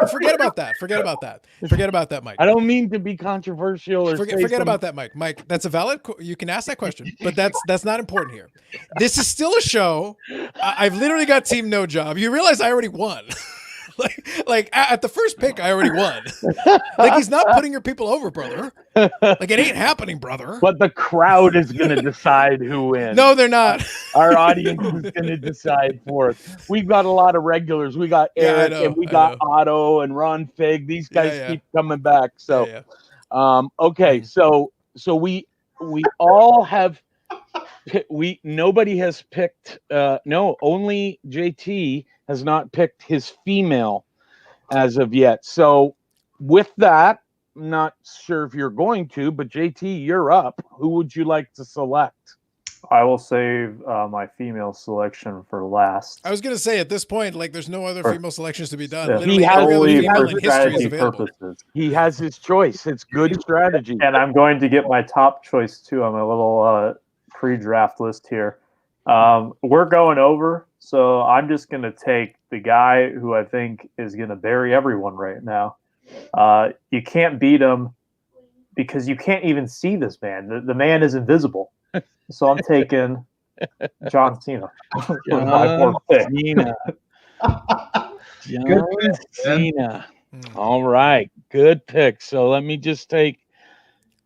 forget about that. Forget about that, Mike. I don't mean to be controversial or forget about that, Mike. Mike, that's a valid. You can ask that question, but that's not important here. This is still a show. I've literally got Team No Job. You realize I already won. like at the first pick, I already won. Like, he's not putting your people over, brother. Like, it ain't happening, brother. But the crowd is going to decide who wins. No, they're not. Our audience is going to decide for us. We've got a lot of regulars. We got Eric and we got Otto and Ron Fig. These guys keep coming back. So, okay. So we all have. Nobody has picked. No, only JT has not picked his female as of yet. So with that, I'm not sure if you're going to, but JT, you're up. Who would you like to select? I will save my female selection for last. I was going to say, at this point, like, there's no other female selections to be done. Yeah. Literally every other female in history is available. Purposes. He has his choice. It's good strategy. And I'm going to get my top choice too on my little pre-draft list here. We're going over, so I'm just going to take the guy who I think is going to bury everyone right now. You can't beat him because you can't even see this man. The man is invisible. So I'm taking John Cena. John Cena. All right. Good pick. So let me just take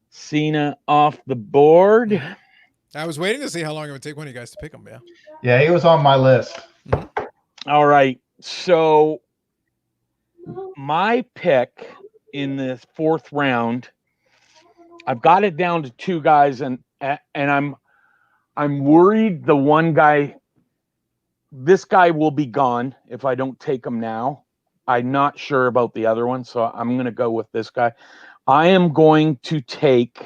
Cena off the board. I was waiting to see how long it would take one of you guys to pick him. Yeah. Yeah, he was on my list. Mm-hmm. All right. So my pick in the 4th round, I've got it down to 2 guys, and I'm worried the one guy, this guy will be gone if I don't take him now. I'm not sure about the other one, so I'm going to go with this guy. I am going to take.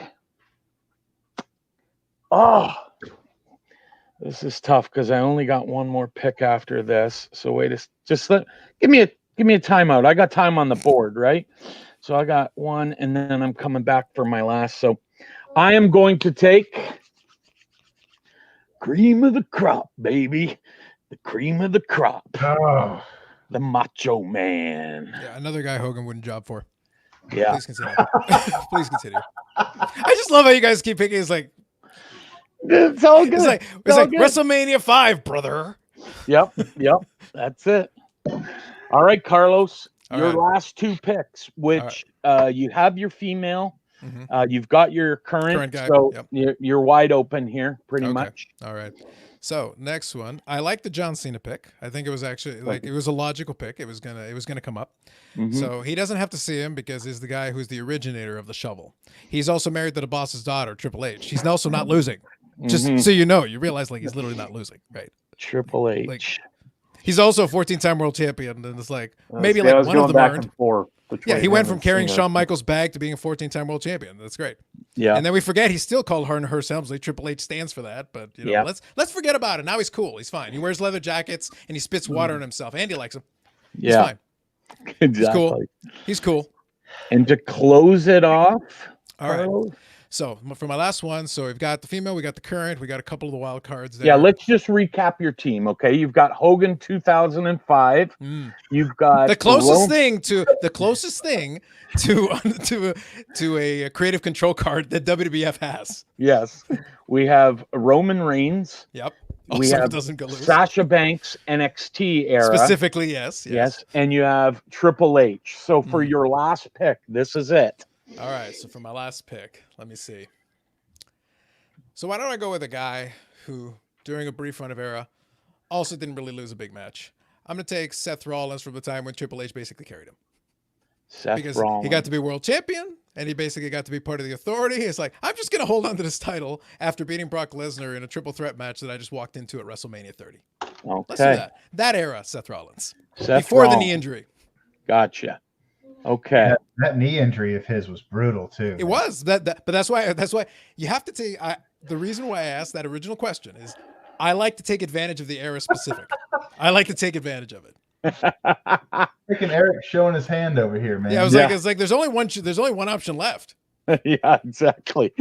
Oh, this is tough because I only got one more pick after this. So give me a timeout. I got time on the board, right? So I got one, and then I'm coming back for my last. So I am going to take cream of the crop, baby. The cream of the crop. Oh. The Macho Man. Yeah, another guy Hogan wouldn't job for. Yeah. Please continue. Please continue. I just love how you guys keep picking. It's like, it's all good. It's like WrestleMania 5, brother. Yep. That's it. All right, Carlos. Your last 2 picks, which you have your female. Mm-hmm. You've got your current guy. So you're wide open here, pretty much. All right. So next one, I like the John Cena pick. I think it was actually it was a logical pick. It was gonna come up. Mm-hmm. So he doesn't have to see him because he's the guy who's the originator of the shovel. He's also married to the boss's daughter, Triple H. He's also not losing. Just so you know, you realize he's literally not losing, right? Triple H. He's also a 14-time world champion, and it's maybe one of them earned. Yeah, he went from carrying Shawn Michaels' bag to being a 14-time world champion. That's great. Yeah. And then we forget he still called Hearst Helmsley. Triple H stands for that, but let's forget about it. Now he's cool. He's fine. He wears leather jackets and he spits water on himself. Andy likes him. He's fine. Exactly. He's cool. And to close it off, all right. So for my last one, so we've got the female, we got the current, we got a couple of the wild cards there. Yeah, let's just recap your team, okay? You've got Hogan 2005. You've got the closest thing to a creative control card that WWF has. Yes, we have Roman Reigns. Yep. We have doesn't go loose. Sasha Banks NXT era. Specifically, yes. And you have Triple H. So for your last pick, this is it. All right. So for my last pick, let me see. So why don't I go with a guy who, during a brief run of era, also didn't really lose a big match. I'm going to take Seth Rollins from the time when Triple H basically carried him. Because Rollins. He got to be world champion, and he basically got to be part of the authority. It's like, I'm just going to hold on to this title after beating Brock Lesnar in a triple threat match that I just walked into at WrestleMania 30. Okay. Let's do that. That era, Seth Rollins. Before the knee injury. Gotcha. Okay. That knee injury of his was brutal too. It was. But that's why you have to take the reason why I asked that original question is I like to take advantage of the era specific. I like to take advantage of it. Freaking Eric showing his hand over here, man. Yeah, it's like there's only one option left. Yeah, exactly.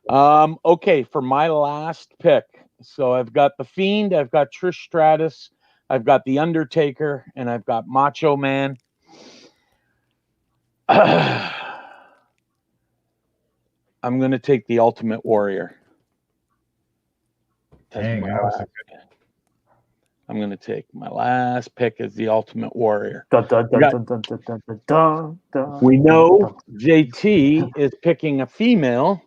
Okay, for my last pick, so I've got the Fiend, I've got Trish Stratus, I've got the Undertaker, and I've got Macho Man. I'm gonna take the Ultimate Warrior. Dang, that was a good. I'm going to take my last pick as the Ultimate Warrior. Dun, dun, dun, dun, dun, dun, dun, dun, dun, dun, We know dun. JT is picking a female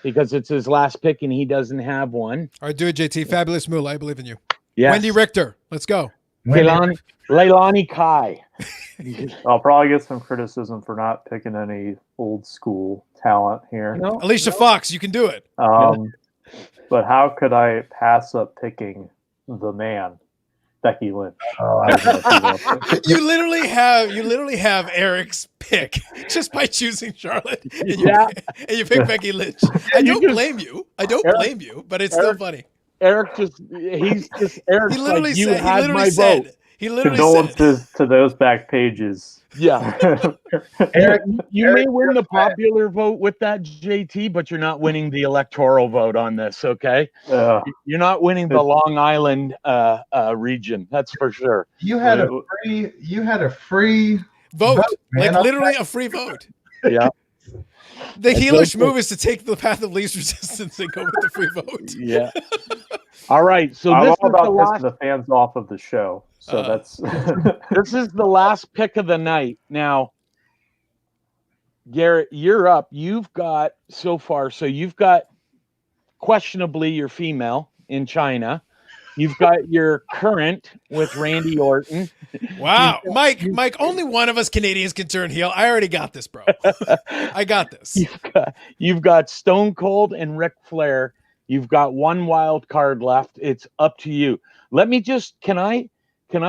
because it's his last pick and he doesn't have one. All right, do it, JT. Fabulous Moolah. I believe in you. Yes. Wendy Richter. Let's go. Leilani Kai. I'll probably get some criticism for not picking any old school talent here. Alicia Fox, you can do it. But how could I pass up picking the man? Becky Lynch. You literally have Eric's pick just by choosing Charlotte, and you pick Becky Lynch. I don't blame you, but it's still funny. Eric Eric's he literally like, you said, had my vote. He literally Condolences to those back pages. Yeah. Eric, you may win the popular vote with that, JT, but you're not winning the electoral vote on this, okay? You're not winning the Long Island region, that's for sure. You had a free vote, man. Like literally a free vote. Yeah. The heelish move is to take the path of least resistance and go with the free vote. Yeah. All right. So I'm this all is about the last. pissing the fans off of the show. So that's. This is the last pick of the night. Now, Garrett, you're up. You've got so far. So you've got questionably your female in China. You've got your current with Randy Orton. Wow. Mike, only one of us Canadians can turn heel. I already got this, bro. I got this. You've got Stone Cold and Ric Flair. You've got one wild card left. It's up to you. Let me just, can I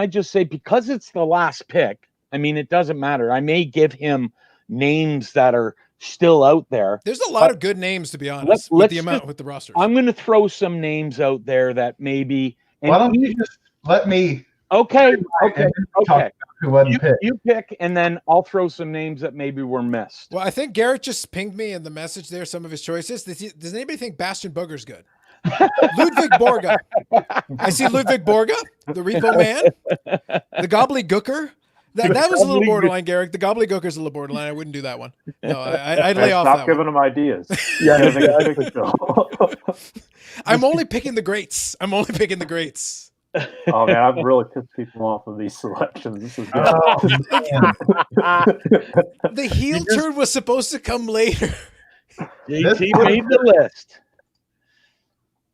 just say, because it's the last pick, I mean, it doesn't matter. I may give him names that are still out there. There's a lot of good names, to be honest, with the rosters. I'm going to throw some names out there that maybe. Why don't you just let me? Okay. You pick, and then I'll throw some names that maybe were missed. Well, I think Garrett just pinged me in the message there some of his choices. Does anybody think Bastion Booger's good? Ludwig Borga. I see Ludwig Borga, the Repo Man, the Gobbledygooker. That was a little borderline, Garrett. The Gobbledygooker's a little borderline. I wouldn't do that one. No, I'd lay off that Stop giving one. them ideas. Yeah, I'm only picking the greats. Oh man, I've really pissed people off with these selections. This is good. The heel turn was supposed to come later. JT made the list.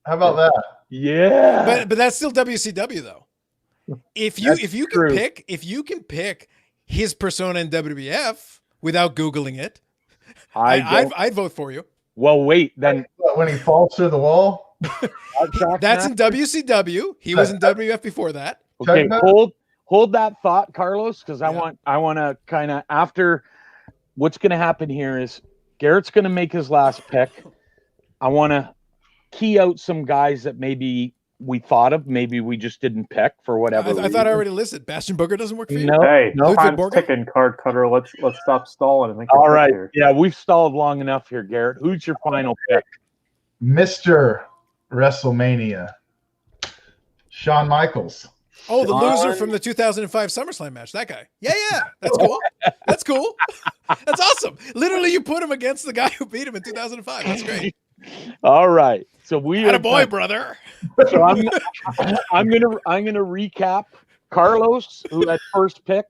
How about that? Yeah, but that's still WCW though. If you can pick his persona in WWF without Googling it, I'd vote for you. Well, wait, then When he falls through the wall. That's in WCW. He was in WWF before that. Okay, hold that thought, Carlos, because I want to kind of, after what's going to happen here is Garrett's going to make his last pick. I want to key out some guys that maybe we thought of. Maybe we just didn't pick for whatever. I thought I already listed. Bastion Booger doesn't work for you? No, Hey, no. time's Borger? ticking, card cutter. Let's stop stalling and think All your pick right. here. Yeah, we've stalled long enough here, Garrett. Who's your final pick? Mr. WrestleMania, Shawn Michaels. Oh, the loser from the 2005 SummerSlam match. That guy. Yeah. That's cool. That's cool. That's awesome. Literally, you put him against the guy who beat him in 2005. That's great. All right. So we Had a boy, brother. So I'm gonna recap. Carlos, who had first pick.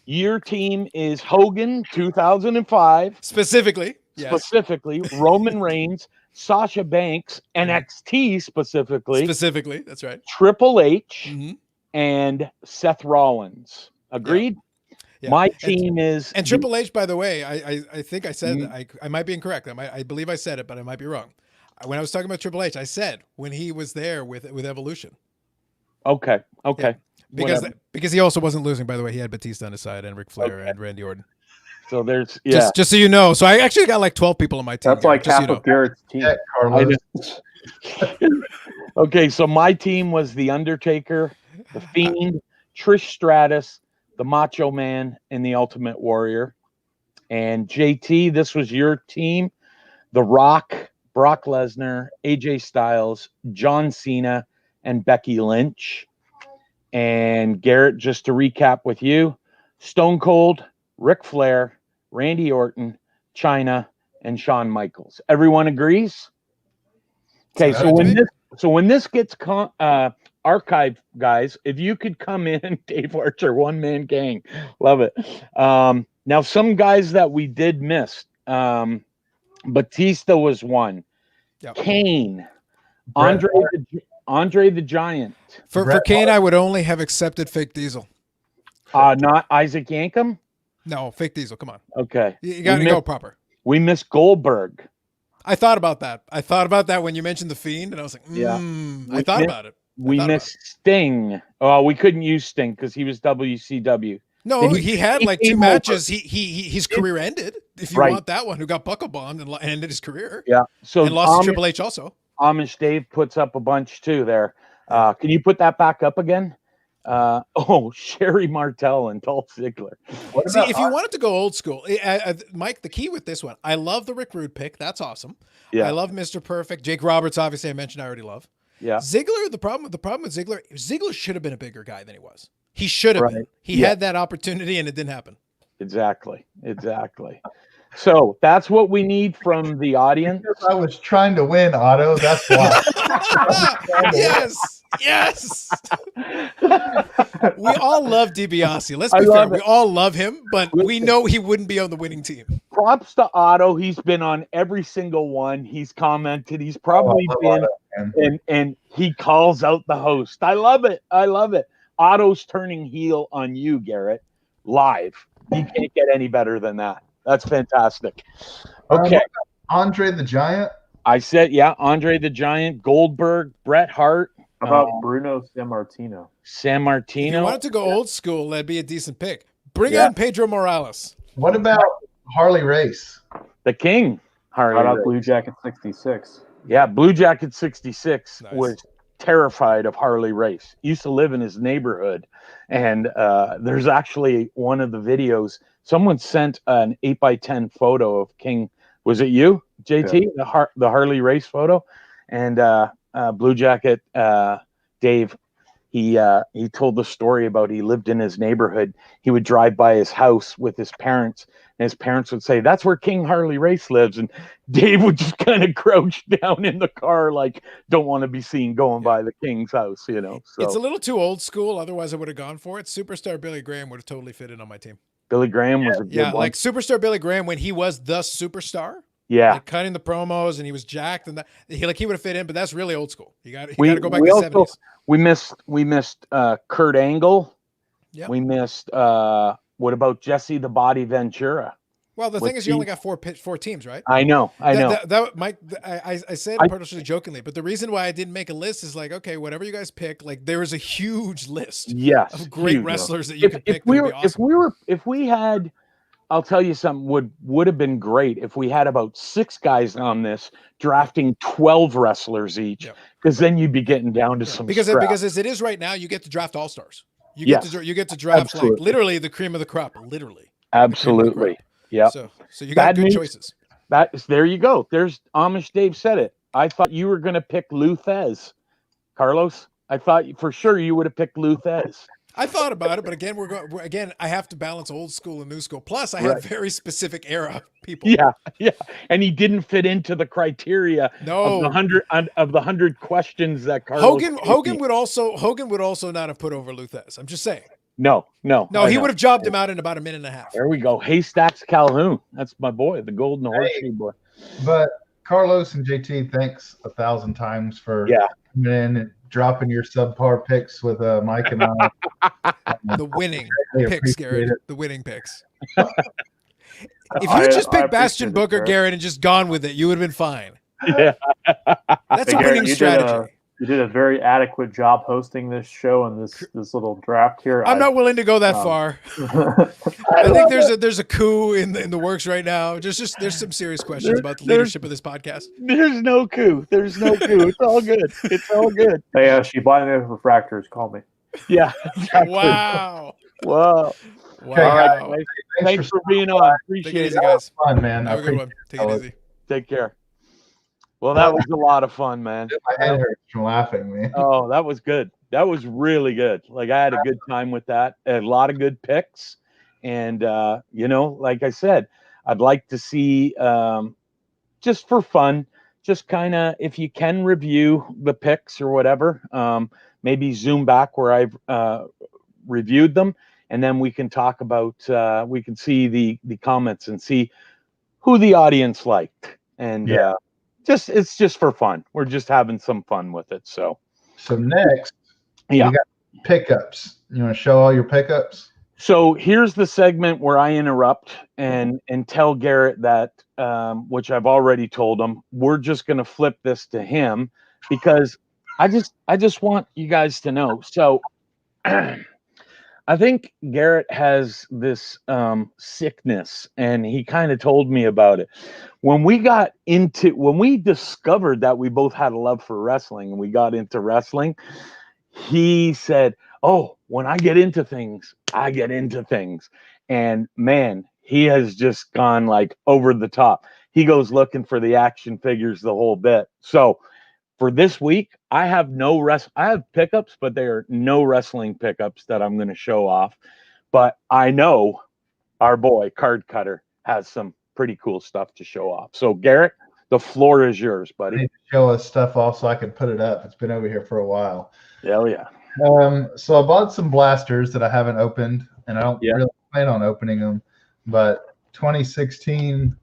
Your team is Hogan, 2005. Specifically. Yes. Specifically, Roman Reigns, Sasha Banks, NXT specifically. Specifically, that's right. Triple H Mm-hmm. and Seth Rollins. Agreed? Yeah. My team is... And Triple H, by the way, I think I said, I might be incorrect. I believe I said it, but I might be wrong. When I was talking about Triple H, I said when he was there with Evolution. Okay. Yeah. Because he also wasn't losing, by the way. He had Batista on his side and Ric Flair and Randy Orton. So there's... Just so you know. So I actually got like 12 people on my team. That's like half of Garrett's team. Yeah, Carlos. Okay, so my team was The Undertaker, The Fiend, Trish Stratus, The Macho Man, and The Ultimate Warrior. And JT, this was your team. The Rock, Brock Lesnar, AJ Styles, John Cena, and Becky Lynch. And Garrett, just to recap with you, Stone Cold, Ric Flair, Randy Orton, Chyna, and Shawn Michaels. Everyone agrees? Okay, so when this gets archived, guys, if you could come in, Dave Archer, one man gang, love it. Now some guys that we did miss, Batista was one, Yep. Kane, Andre the Giant. For Kane, I would only have accepted Fake Diesel. Not Isaac Yankem. No, Fake Diesel. Come on. Okay, You got to go proper. We missed Goldberg. I thought about that. I thought about that when you mentioned The Fiend, and I was like, I thought about it. We missed Sting. Oh, we couldn't use Sting because he was WCW. No, he had like two matches. His career ended. If you want that one, who got buckle bombed and ended his career. Yeah. So and lost to Triple H also. Amish Dave puts up a bunch too there. Can you put that back up again? Sherry Martel and Dolph Ziggler. See, if you wanted to go old school, Mike, the key with this one, I love the Rick Rude pick. That's awesome. Yeah. I love Mr. Perfect. Jake Roberts, obviously, I mentioned I already love. Yeah. Ziggler, the problem with Ziggler should have been a bigger guy than he was. He should have been. He had that opportunity and it didn't happen. Exactly. So that's what we need from the audience. I was trying to win, Otto. That's why. Yes. We all love DiBiase. Let's be fair. We all love him, but we know he wouldn't be on the winning team. Props to Otto. He's been on every single one. He's commented. He's probably been, and he calls out the host. I love it. Otto's turning heel on you, Garrett, live. You can't get any better than that. That's fantastic. Okay. Andre the Giant? I said, Andre the Giant, Goldberg, Bret Hart. How about Bruno Sammartino? If you wanted to go old school, that'd be a decent pick. Bring on Pedro Morales. What about Harley Race? The King. How about Blue Jacket 66? Yeah, Blue Jacket 66 was terrified of Harley Race. Used to live in his neighborhood. And there's actually one of the videos. Someone sent an 8x10 photo of King. Was it you, JT? Yeah. The Harley Race photo? And Blue Jacket Dave, he told the story about he lived in his neighborhood. He would drive by his house with his parents, and his parents would say, "That's where King Harley Race lives." And Dave would just kind of crouch down in the car, like, don't want to be seen going by the King's house, So it's a little too old school. Otherwise, I would have gone for it. Superstar Billy Graham would have totally fit in on my team. Billy Graham was a good one. Like Superstar Billy Graham when he was the superstar. Yeah, like cutting the promos and he was jacked and that he would have fit in, but that's really old school. You got to go back to the 70s. We missed Kurt Angle. Yeah. We missed what about Jesse the Body Ventura? Well, the thing is, you only got four teams, right? I know. That Mike, I said partially jokingly, but the reason why I didn't make a list is like, okay, whatever you guys pick, like there is a huge list. Yes, of great wrestlers that you could pick. If we had I'll tell you something would have been great if we had about 6 guys on this drafting 12 wrestlers each, Yep. because then you'd be getting down to some because as it is right now, you get to draft all stars. You get to draft like literally the cream of the crop, literally. Absolutely. Yeah. So you got good choices. There you go. There's Amish Dave said it. I thought you were going to pick Lou Thez, Carlos. I thought for sure you would have picked Lou Thez. I thought about it, but again, I have to balance old school and new school. Plus, I have very specific era people. Yeah, and he didn't fit into the criteria of the 100 questions that Carlos. Hogan would also not have put over Lou Thez. I'm just saying. No, he would have jobbed him out in about a minute and a half. There we go. Haystacks Calhoun. That's my boy, the Golden Horseshoe boy. But Carlos and JT, thanks 1,000 times for coming in and dropping your subpar picks with Mike and I. The winning picks, Garrett. The winning picks. If you just picked Bastion Booker, Garrett, and just gone with it, you would have been fine. Yeah. That's a winning strategy. You did a very adequate job hosting this show and this little draft here. I'm not willing to go that far. I think there's a coup in the works right now. There's some serious questions about the leadership of this podcast. There's no coup. It's all good. It's all good. Hey, she bought me for fractors. Call me. Yeah. Exactly. Wow. All right. Thanks for being on. Appreciate it. Take it easy, guys. Fun, man. Have a good one. Take it easy. Take care. Well, that was a lot of fun, man. My head hurts from laughing, man. Oh, that was good. That was really good. Like, I had a good time with that. A lot of good picks. And, like I said, I'd like to see, just for fun, just kind of, if you can review the picks or whatever, maybe zoom back where I've reviewed them. And then we can talk about, we can see the comments and see who the audience liked. And, it's just for fun. We're just having some fun with it. So next, we got pickups. You want to show all your pickups? So here's the segment where I interrupt and tell Garrett that, which I've already told him, we're just going to flip this to him because I just want you guys to know. So I think Garrett has this sickness, and he kind of told me about it. When we discovered that we both had a love for wrestling and we got into wrestling, he said, "Oh, when I get into things, I get into things." And man, he has just gone like over the top. He goes looking for the action figures the whole bit. So for this week, I have I have pickups, but they are no wrestling pickups that I'm going to show off. But I know our boy Card Cutter has some pretty cool stuff to show off. So Garrett, the floor is yours, buddy. I need to show us stuff off so I can put it up. It's been over here for a while. Hell yeah. So I bought some blasters that I haven't opened, and I don't really plan on opening them. But 2016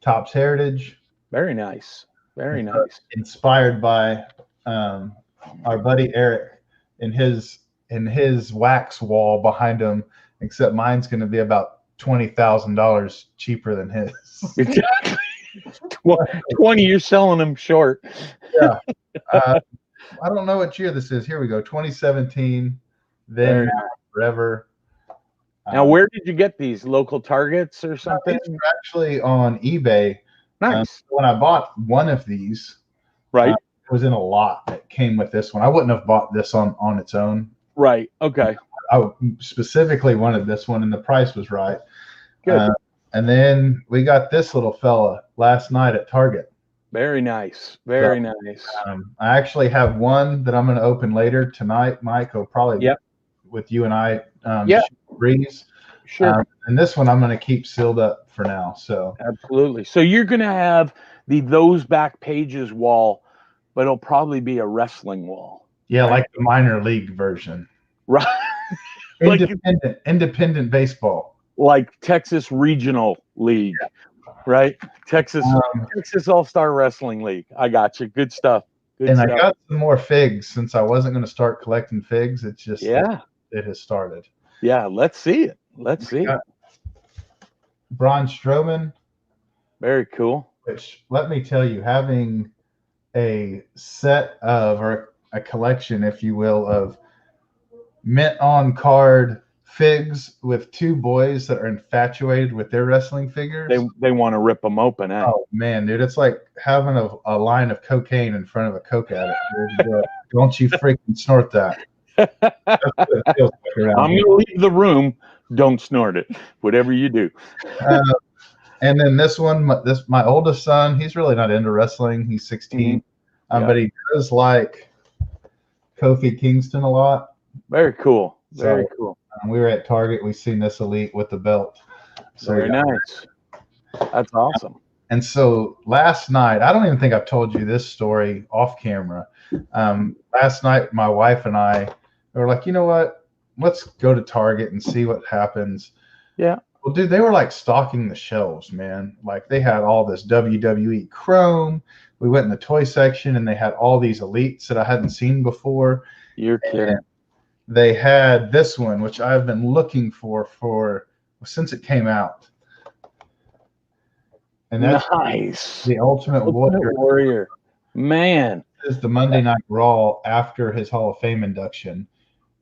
Topps Heritage. Very nice. Very nice. Inspired by our buddy Eric in his wax wall behind him, except mine's going to be about $20,000 cheaper than his. Exactly. 20, you're selling them short. Yeah. I don't know what year this is. Here we go. 2017. Then forever. Now, where did you get these? Local Targets or something? These are actually on eBay. Nice. When I bought one of these, right, it was in a lot that came with this one. I wouldn't have bought this on its own. Right. Okay. I specifically wanted this one, and the price was right. Good. And then we got this little fella last night at Target. Very nice. Very nice. I actually have one that I'm going to open later tonight, Mike. Will probably with you and I. Breeze. Sure. And this one I'm going to keep sealed up for now. So absolutely. So you're going to have those back pages wall, but it'll probably be a wrestling wall. Yeah, right? Like the minor league version. Right. Independent baseball. Like Texas Regional League, right? Texas All-Star Wrestling League. I got you. Good stuff. Good stuff. I got some more figs since I wasn't going to start collecting figs. It's just it has started. Yeah, let's see it. Let's see it. Braun Strowman. Very cool. Which, let me tell you, having a set of, or a collection, if you will, of mint on card figs with two boys that are infatuated with their wrestling figures. They want to rip them open, eh? Oh man, dude, it's like having a line of cocaine in front of a coke addict. Dude. Don't you freaking snort that. That's what it feels like around I'm here. gonna leave the room. Don't snort it. Whatever you do. And then this one, my oldest son, he's really not into wrestling. He's 16, Yeah. but he does like Kofi Kingston a lot. Very cool. Very So, cool. We were at Target. We seen this Elite with the belt. So Very nice. That's awesome. And so last night, I don't even think I've told you this story off camera. Last night, my wife and I were like, you know what? Let's go to Target and see what happens. Yeah. Well, dude, they were like stocking the shelves, man. Like they had all this WWE Chrome. We went in the toy section and they had all these Elites that I hadn't seen before. You're kidding. And they had this one, which I've been looking for since it came out. And that's nice. the Ultimate Warrior. Man. This is the Monday Night Raw after his Hall of Fame induction.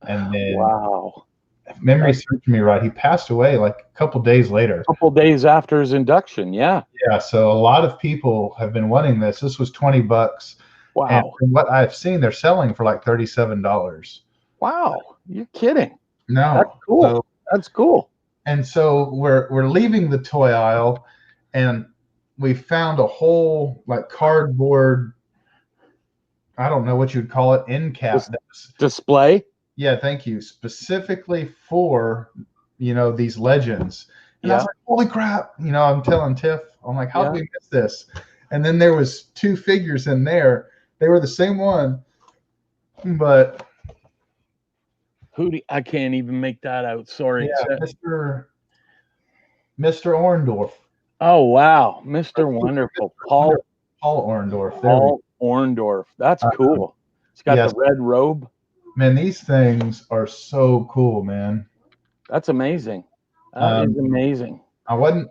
And then, wow. If memory serves me right, he passed away like a couple days later. A couple days after his induction, yeah. Yeah, so a lot of people have been wanting this. This was $20. Wow. And from what I've seen, they're selling for like $37. Wow. You're kidding. No. That's cool. So, that's cool. And so we're leaving the toy aisle and we found a whole like cardboard, I don't know what you'd call it, end cap. Display? Yeah, thank you. Specifically for, these legends. And I was like, holy crap. I'm telling Tiff, I'm like, how did we miss this? And then there was two figures in there. They were the same one, but I can't even make that out. Sorry. Yeah, Mr. Orndorff. Oh, wow. Mr. Wonderful. Paul Orndorff. Paul Orndorff. That's cool. He's got the red robe. Man, these things are so cool, man. That's amazing. That is amazing.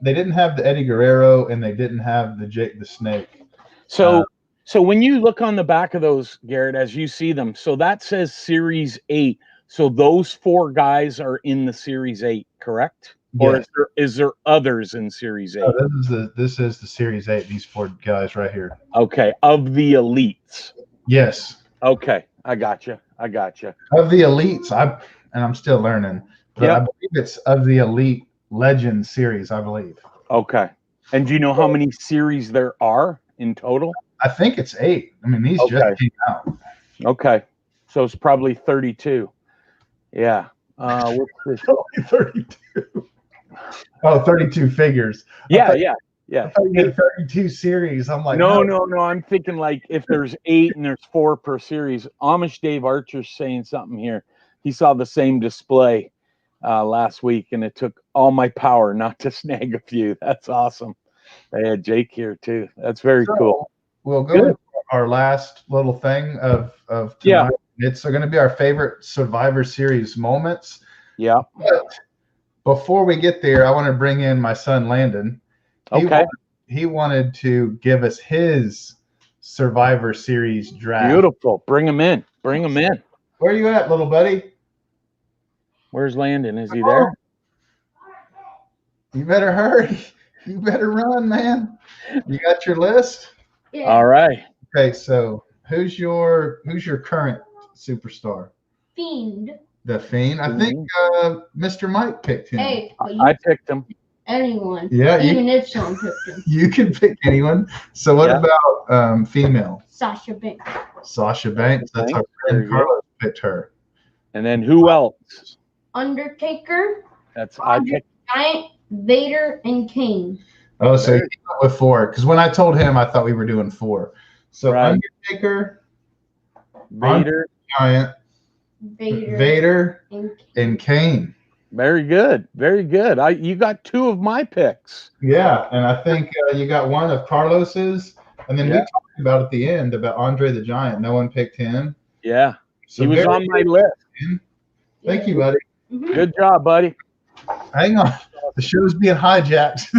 They didn't have the Eddie Guerrero and they didn't have the Jake the Snake. So when you look on the back of those, Garrett, as you see them, so that says Series 8. So those four guys are in the Series 8, correct? Yes. Or is there others in Series 8? No, this is the Series 8, these four guys right here. Okay, of the elites. Yes. Okay, I got you. Of the elites, I'm still learning, but I believe it's of the Elite Legend series, I believe. Okay. And do you know how many series there are in total? I think it's 8. I mean, these just came out. Okay. So it's probably 32. Yeah. What's this? Only 32. Oh, 32 figures. Yeah. I thought you had 32 series. I'm like, no. I'm thinking like if there's 8 and there's 4 per series. Amish Dave Archer's saying something here. He saw the same display last week, and it took all my power not to snag a few. That's awesome. They had Jake here too. That's very cool. We'll go to our last little thing of tonight. Yeah. It's going to be our favorite Survivor Series moments. Yeah. But before we get there, I want to bring in my son Landon. He wanted to give us his Survivor Series draft. Beautiful. Bring him in. Where are you at, little buddy? Where's Landon? Is he there? You better hurry. You better run, man. You got your list? Yeah. All right. Okay, so who's your current superstar? Fiend. The Fiend. I think Mr. Mike picked him. Hey, I picked him. Anyone. Yeah, even if someone picked him. You can pick anyone. So what about female? Sasha Banks. That's our friend Carlos picked her. And then who else? Undertaker. I picked Giant, Vader, and Kane. Oh, so you went with 4. Because when I told him, I thought we were doing 4. So Undertaker, Vader, Giant, Vader, and Kane. Very good. You got 2 of my picks. Yeah, and I think you got one of Carlos's, and then we talked about at the end about Andre the Giant. No one picked him. Yeah, so he was on my list. Thank you, buddy. Good job, buddy. Hang on, the show's being hijacked.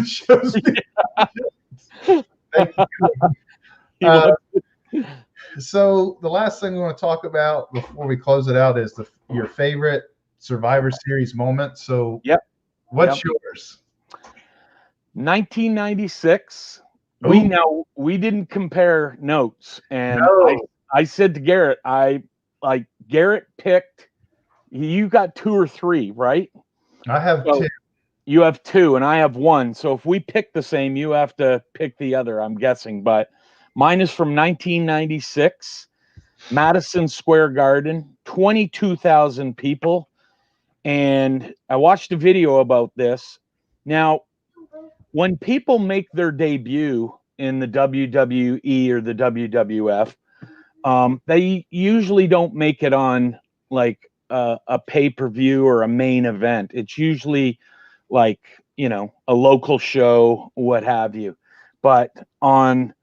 So the last thing we want to talk about before we close it out is your favorite Survivor Series moments. So, Yep. what's yours? 1996. Ooh. We didn't compare notes, and No. I said to Garrett, Garrett picked. You got 2 or 3, right? I have So 2. you have 2, and I have 1. So if we pick the same, you have to pick the other. I'm guessing, but mine is from 1996, Madison Square Garden, 22,000 people, and I watched a video about this. Now, when people make their debut in the WWE or the WWF, they usually don't make it on like a pay-per-view or a main event. It's usually like, a local show, what have you. But on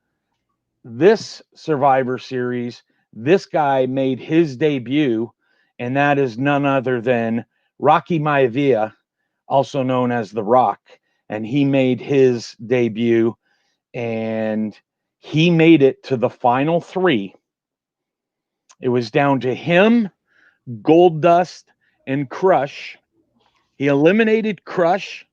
this Survivor Series, this guy made his debut, and that is none other than Rocky Maivia, also known as The Rock. And he made his debut, and he made it to the final 3. It was down to him, Goldust, and Crush. He eliminated Crush,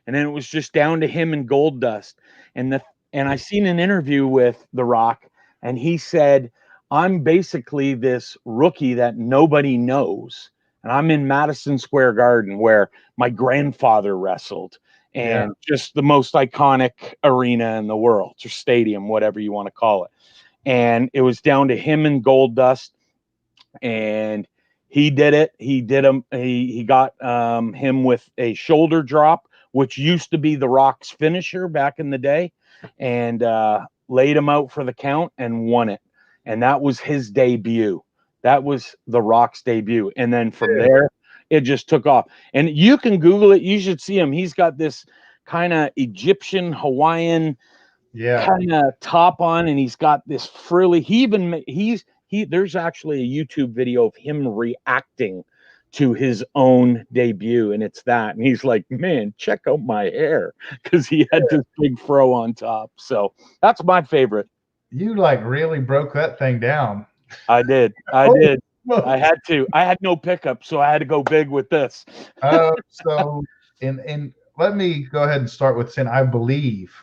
and then it was just down to him and Goldust. And I seen an interview with The Rock, and he said, "I'm basically this rookie that nobody knows, and I'm in Madison Square Garden where my grandfather wrestled, and just the most iconic arena in the world, or stadium, whatever you want to call it." And it was down to him and Goldust, and he did it. He got him with a shoulder drop, which used to be The Rock's finisher back in the day, and laid him out for the count and won it. And that was his debut. That was The Rock's debut. And then from there, it just took off. And you can Google it. You should see him. He's got this kind of Egyptian, Hawaiian kind of top on, and he's got this frilly. There's actually a YouTube video of him reacting to his own debut, and it's that. And he's like, "Man, check out my hair," because he had this big fro on top. So that's my favorite. You like really broke that thing down. I did. I had to. I had no pickup, so I had to go big with this. So and let me go ahead and start with saying I believe.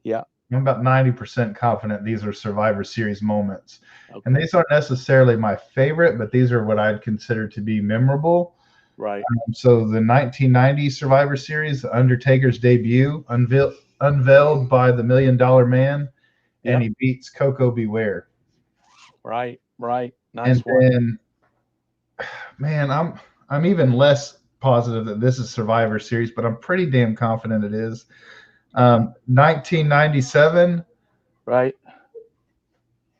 Yeah. I'm about 90% confident these are Survivor Series moments. Okay. And these aren't necessarily my favorite, but these are what I'd consider to be memorable. Right. So the 1990 Survivor Series, The Undertaker's debut, unveiled by the $1 Million Man, and he beats Coco Beware. Right. Nice and then, man, I'm even less positive that this is Survivor Series, but I'm pretty damn confident it is. 1997. Right.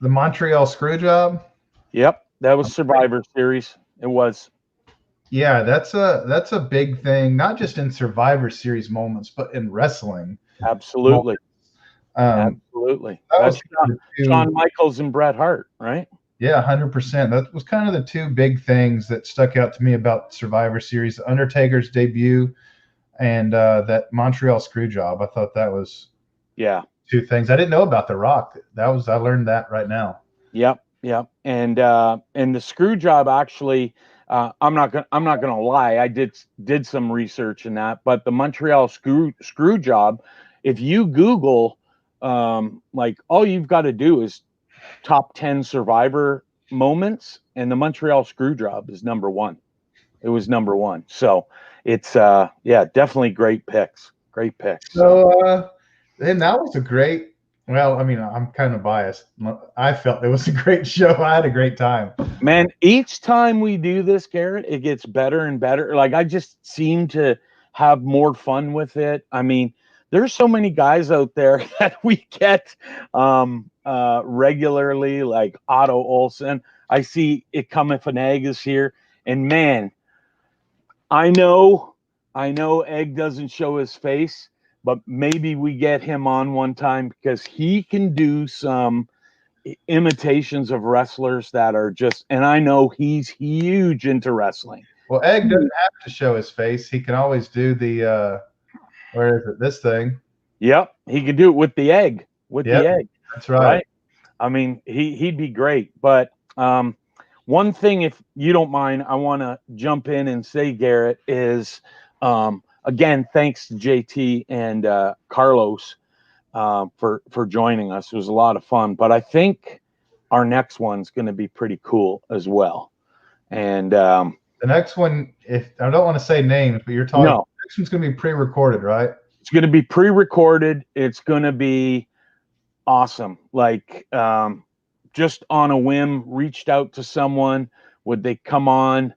The Montreal Screwjob. Yep, that was Survivor Series. It was. Yeah, that's a big thing, not just in Survivor Series moments, but in wrestling. Absolutely. Absolutely. That's Shawn Michaels and Bret Hart, right? Yeah, 100%. That was kind of the 2 big things that stuck out to me about Survivor Series: The Undertaker's debut and that Montreal Screwjob. I thought that was 2 things I didn't know about. The Rock. I learned that right now. Yep. And the Screwjob actually, I'm not gonna lie, I did some research in that, but the Montreal Screwjob, if you Google, like all you've got to do is top 10 Survivor moments, and the Montreal Screwjob is number 1. It was number 1. So it's definitely great picks. So and that was a great, well, I mean, I'm kind of biased. I felt it was a great show. I had a great time. Man, each time we do this, Garrett, it gets better and better. Like, I just seem to have more fun with it. I mean, there's so many guys out there that we get regularly, like Otto Olsen. I see It Cometh an Egg is here, and man, I know Egg doesn't show his face, but maybe we get him on one time because he can do some imitations of wrestlers that are just, and I know he's huge into wrestling. Well, Egg doesn't have to show his face. He can always do the where is it? This thing. Yep, he could do it with the egg. The egg. That's right. I mean, he'd be great. But One thing, if you don't mind, I want to jump in and say, Garrett, is again, thanks to JT and Carlos for joining us. It was a lot of fun, but I think our next one's going to be pretty cool as well. And the next one, if I don't want to say names, but you're talking. No. The next one's going to be pre-recorded, right? It's going to be pre-recorded. It's going to be awesome. Like just on a whim, reached out to someone. Would they come on?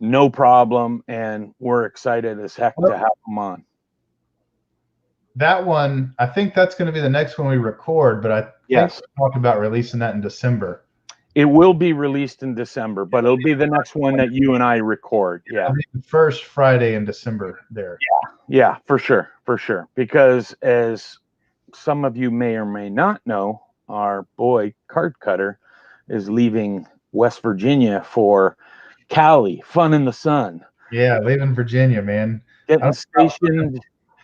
No problem. And we're excited as heck to have them on. That one, I think that's going to be the next one we record, but I think we talked about releasing that in December. It will be released in December, but it'll be the next one that you and I record. Yeah. The first Friday in December there. Yeah, for sure. For sure. Because as some of you may or may not know, our boy Card Cutter is leaving West Virginia for Cali, fun in the sun. Yeah, leaving Virginia, man. Getting stationed.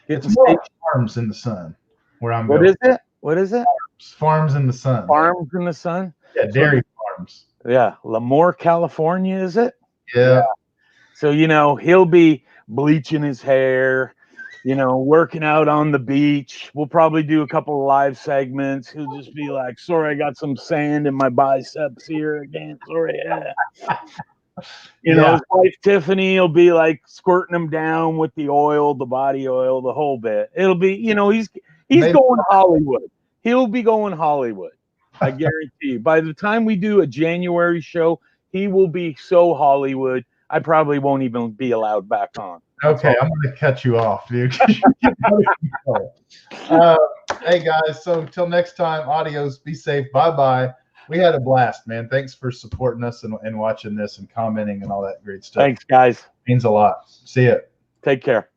It's more farms in the sun where I'm going. What is it? What is it? Farms in the sun. Farms in the sun? Yeah, dairy farms. Yeah, Lemoore, California, is it? Yeah. So, you know, he'll be bleaching his hair, you know, working out on the beach. We'll probably do a couple of live segments. He'll just be like, sorry, I got some sand in my biceps here again. Sorry. You know, his wife Tiffany will be like squirting him down with the oil, the body oil, the whole bit. It'll be, you know, he's going Hollywood. He'll be going Hollywood. I guarantee you. By the time we do a January show, he will be so Hollywood, I probably won't even be allowed back on. Okay, I'm going to cut you off, dude. Hey, guys, so until next time, adios, be safe, bye-bye. We had a blast, man. Thanks for supporting us and watching this and commenting and all that great stuff. Thanks, guys. Means a lot. See ya. Take care.